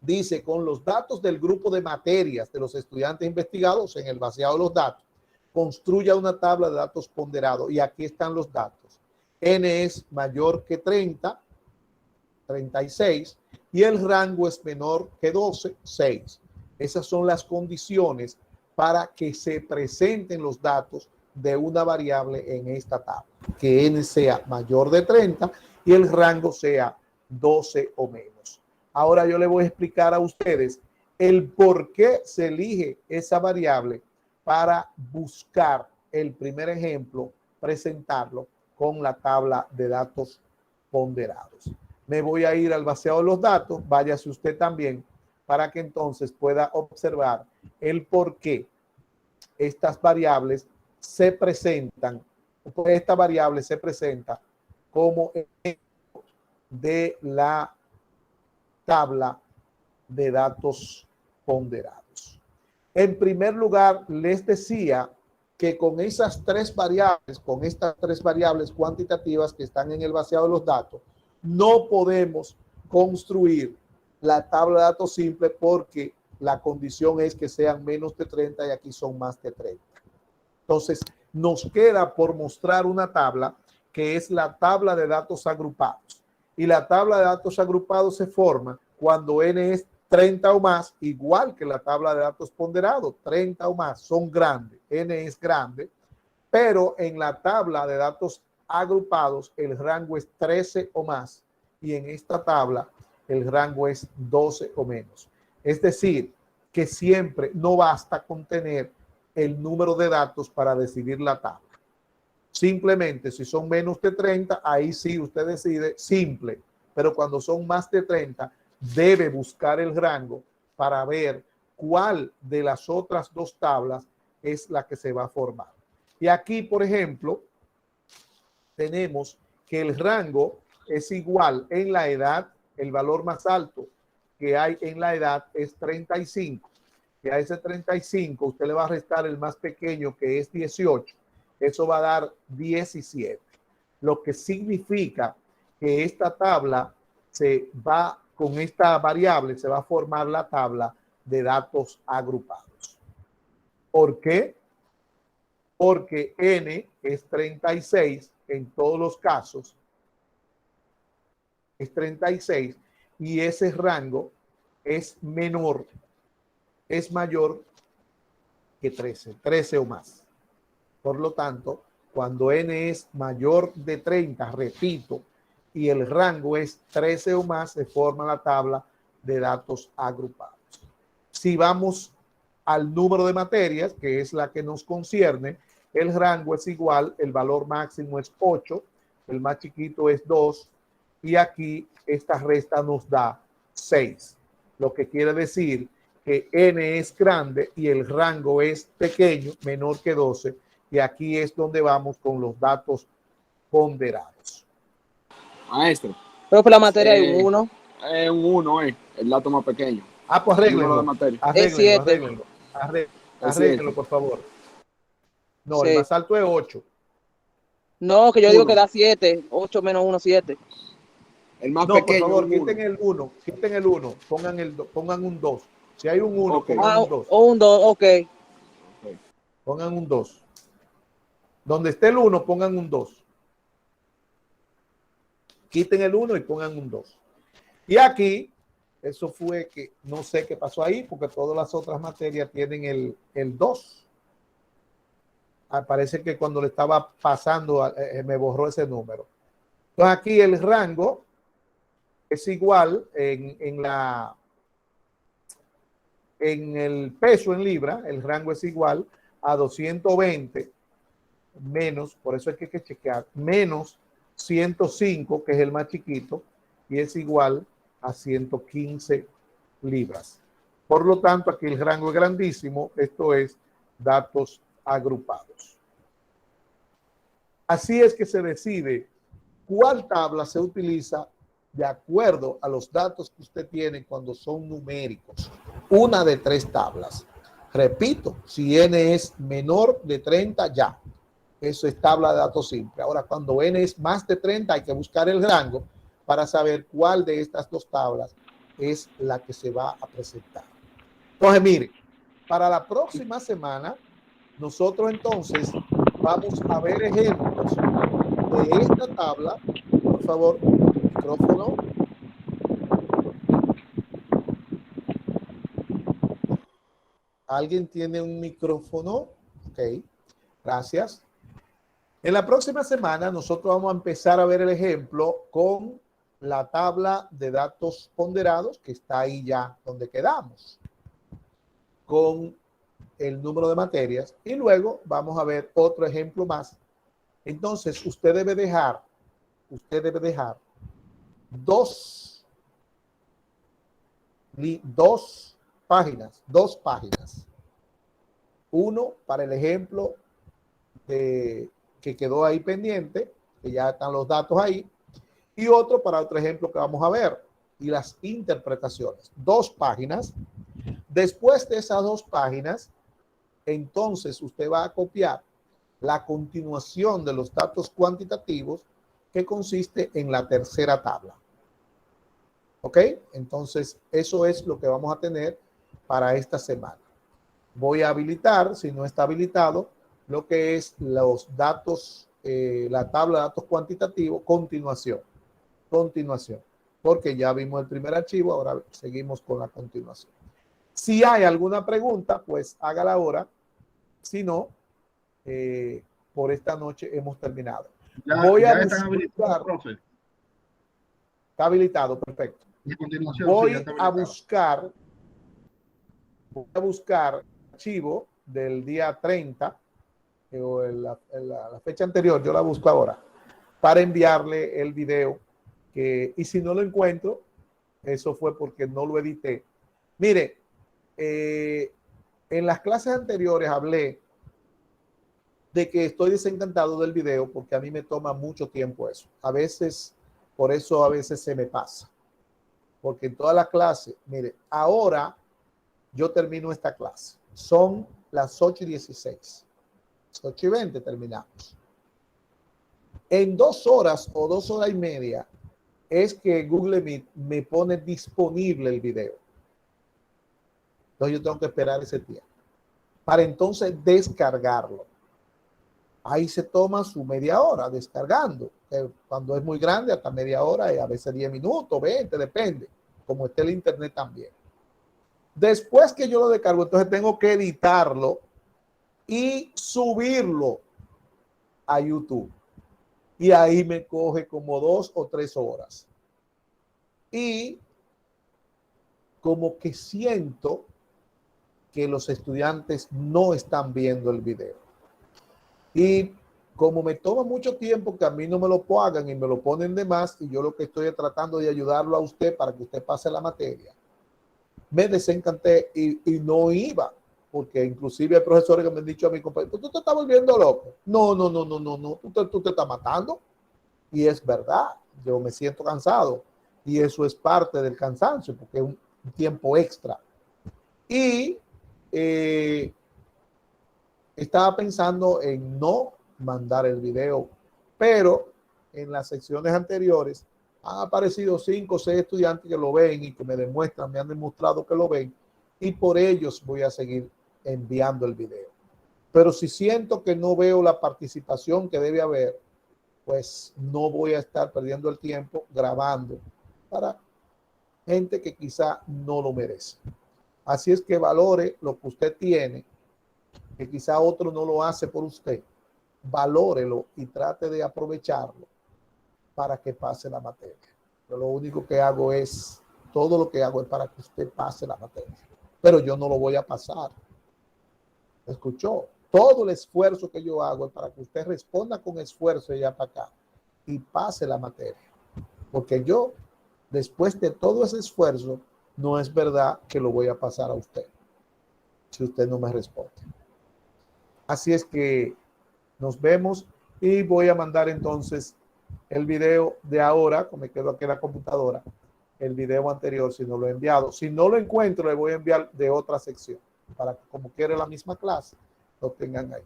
dice, con los datos del grupo de materias de los estudiantes investigados en el vaciado de los datos, construya una tabla de datos ponderados. Y aquí están los datos. N es mayor que 30, 36, y el rango es menor que 12, 6. Esas son las condiciones para que se presenten los datos de una variable en esta tabla. Que N sea mayor de 30 y el rango sea 12 o menos. Ahora yo le voy a explicar a ustedes el por qué se elige esa variable para buscar el primer ejemplo, presentarlo con la tabla de datos ponderados. Me voy a ir al vaciado de los datos, váyase usted también, para que entonces pueda observar el por qué estas variables se presentan, esta variable se presenta como ejemplo de la tabla de datos ponderados. En primer lugar, les decía que con esas tres variables, con estas tres variables cuantitativas que están en el vaciado de los datos, no podemos construir la tabla de datos simple porque la condición es que sean menos de 30 y aquí son más de 30. Entonces, nos queda por mostrar una tabla que es la tabla de datos agrupados. Y la tabla de datos agrupados se forma cuando N es 30 o más, igual que la tabla de datos ponderados, 30 o más, son grandes, N es grande, pero en la tabla de datos agrupados el rango es 13 o más y en esta tabla el rango es 12 o menos. Es decir, que siempre no basta con tener el número de datos para decidir la tabla. Simplemente si son menos de 30, ahí sí usted decide simple, pero cuando son más de 30, debe buscar el rango para ver cuál de las otras dos tablas es la que se va a formar. Y aquí, por ejemplo, tenemos que el rango es igual en la edad, el valor más alto que hay en la edad es 35. Y a ese 35 usted le va a restar el más pequeño que es 18. Eso va a dar 17. Lo que significa que esta tabla se va, con esta variable se va a formar la tabla de datos agrupados. ¿Por qué? Porque N es 36 en todos los casos. Es 36 y ese rango es menor, es mayor que 13, 13 o más. Por lo tanto, Cuando n es mayor de 30, repito, y el rango es 13 o más, se forma la tabla de datos agrupados. Si vamos al número de materias, que es la que nos concierne, el rango es igual, el valor máximo es 8, el más chiquito es 2, y aquí esta resta nos da 6, lo que quiere decir que n es grande y el rango es pequeño, menor que 12, y aquí es donde vamos con los datos ponderados. Maestro. Pero por la materia hay un 1. Es un 1, el dato más pequeño. Ah, pues arréglenlo. Es 7. Arréglenlo, por favor. No, el más alto es 8. No, que yo digo que da 7. 8 menos 1, 7. El más no, pequeño. Por favor, quiten el 1, pongan un 2. Si hay un 1, okay. pongan un 2. O un 2, ok. Pongan un 2. Donde esté el 1, pongan un 2. Quiten el 1 y pongan un 2. Y aquí, eso fue que no sé qué pasó ahí, porque todas las otras materias tienen el 2. Parece que cuando le estaba pasando me borró ese número. Entonces aquí el rango es igual en el peso en libra, el rango es igual a 220 menos, por eso hay que chequear, menos 105, que es el más chiquito, y es igual a 115 libras. Por lo tanto, aquí el rango es grandísimo, esto es datos agrupados. Así es que se decide cuál tabla se utiliza de acuerdo a los datos que usted tiene cuando son numéricos. Una de 3 tablas. Repito, si n es menor de 30, ya. Eso es tabla de datos simple. Ahora, cuando n es más de 30, hay que buscar el rango para saber cuál de estas 2 tablas es la que se va a presentar. Entonces, mire, para la próxima semana, nosotros entonces vamos a ver ejemplos de esta tabla. Por favor, micrófono. ¿Alguien tiene un micrófono? Ok, gracias. En la próxima semana nosotros vamos a empezar a ver el ejemplo con la tabla de datos ponderados que está ahí ya donde quedamos, con el número de materias, y luego vamos a ver otro ejemplo más. Entonces usted debe dejar dos páginas. Uno para el ejemplo que quedó ahí pendiente, que ya están los datos ahí, y otro para otro ejemplo que vamos a ver, y las interpretaciones. 2 páginas. Después de esas 2 páginas, entonces usted va a copiar la continuación de los datos cuantitativos, que consiste en la tercera tabla. ¿Ok? Entonces, eso es lo que vamos a tener para esta semana. Voy a habilitar, si no está habilitado, lo que es los datos, la tabla de datos cuantitativos, continuación, porque ya vimos el primer archivo, ahora seguimos con la continuación. Si hay alguna pregunta, pues hágala ahora. Si no, por esta noche hemos terminado. Voy a buscar. Está habilitado, perfecto. Voy a buscar archivo del día 30, o la fecha anterior, yo la busco ahora, para enviarle el video, y si no lo encuentro, eso fue porque no lo edité. Mire, en las clases anteriores hablé de que estoy desencantado del video porque a mí me toma mucho tiempo eso. A veces, por eso a veces se me pasa. Porque en toda la clase, mire, ahora yo termino esta clase. Son las 8:16. 8:20 terminamos. En 2 horas o 2 horas y media es que Google Meet me pone disponible el video. Entonces yo tengo que esperar ese tiempo para entonces descargarlo. Ahí se toma su media hora descargando. Cuando es muy grande, hasta media hora, y a veces 10 minutos, 20, depende. Como esté el internet también. Después que yo lo descargo, entonces tengo que editarlo y subirlo a YouTube. Y ahí me coge como 2 o 3 horas. Y como que siento que los estudiantes no están viendo el video. Y como me toma mucho tiempo que a mí no me lo pagan y me lo ponen de más, y yo lo que estoy es tratando de ayudarlo a usted para que usted pase la materia, me desencanté y no iba, porque inclusive hay profesores que me han dicho a mi compañero, tú te estás volviendo loco. No, tú te estás matando. Y es verdad, yo me siento cansado y eso es parte del cansancio porque es un tiempo extra. Y estaba pensando en no mandar el video, pero en las secciones anteriores han aparecido 5 o 6 estudiantes que lo ven y que me demuestran, me han demostrado que lo ven, y por ellos voy a seguir enviando el video. Pero si siento que no veo la participación que debe haber, pues no voy a estar perdiendo el tiempo grabando para gente que quizá no lo merece. Así es que valore lo que usted tiene, que quizá otro no lo hace por usted. Valórelo y trate de aprovecharlo para que pase la materia. Yo lo único que hago es, todo lo que hago es para que usted pase la materia. Pero yo no lo voy a pasar. ¿Escuchó? Todo el esfuerzo que yo hago es para que usted responda con esfuerzo ya para acá y pase la materia. Porque yo, después de todo ese esfuerzo, no es verdad que lo voy a pasar a usted si usted no me responde. Así es que nos vemos y voy a mandar entonces el video de ahora, como me quedo aquí en la computadora, el video anterior si no lo he enviado. Si no lo encuentro, le voy a enviar de otra sección para que como quiere la misma clase, lo tengan ahí.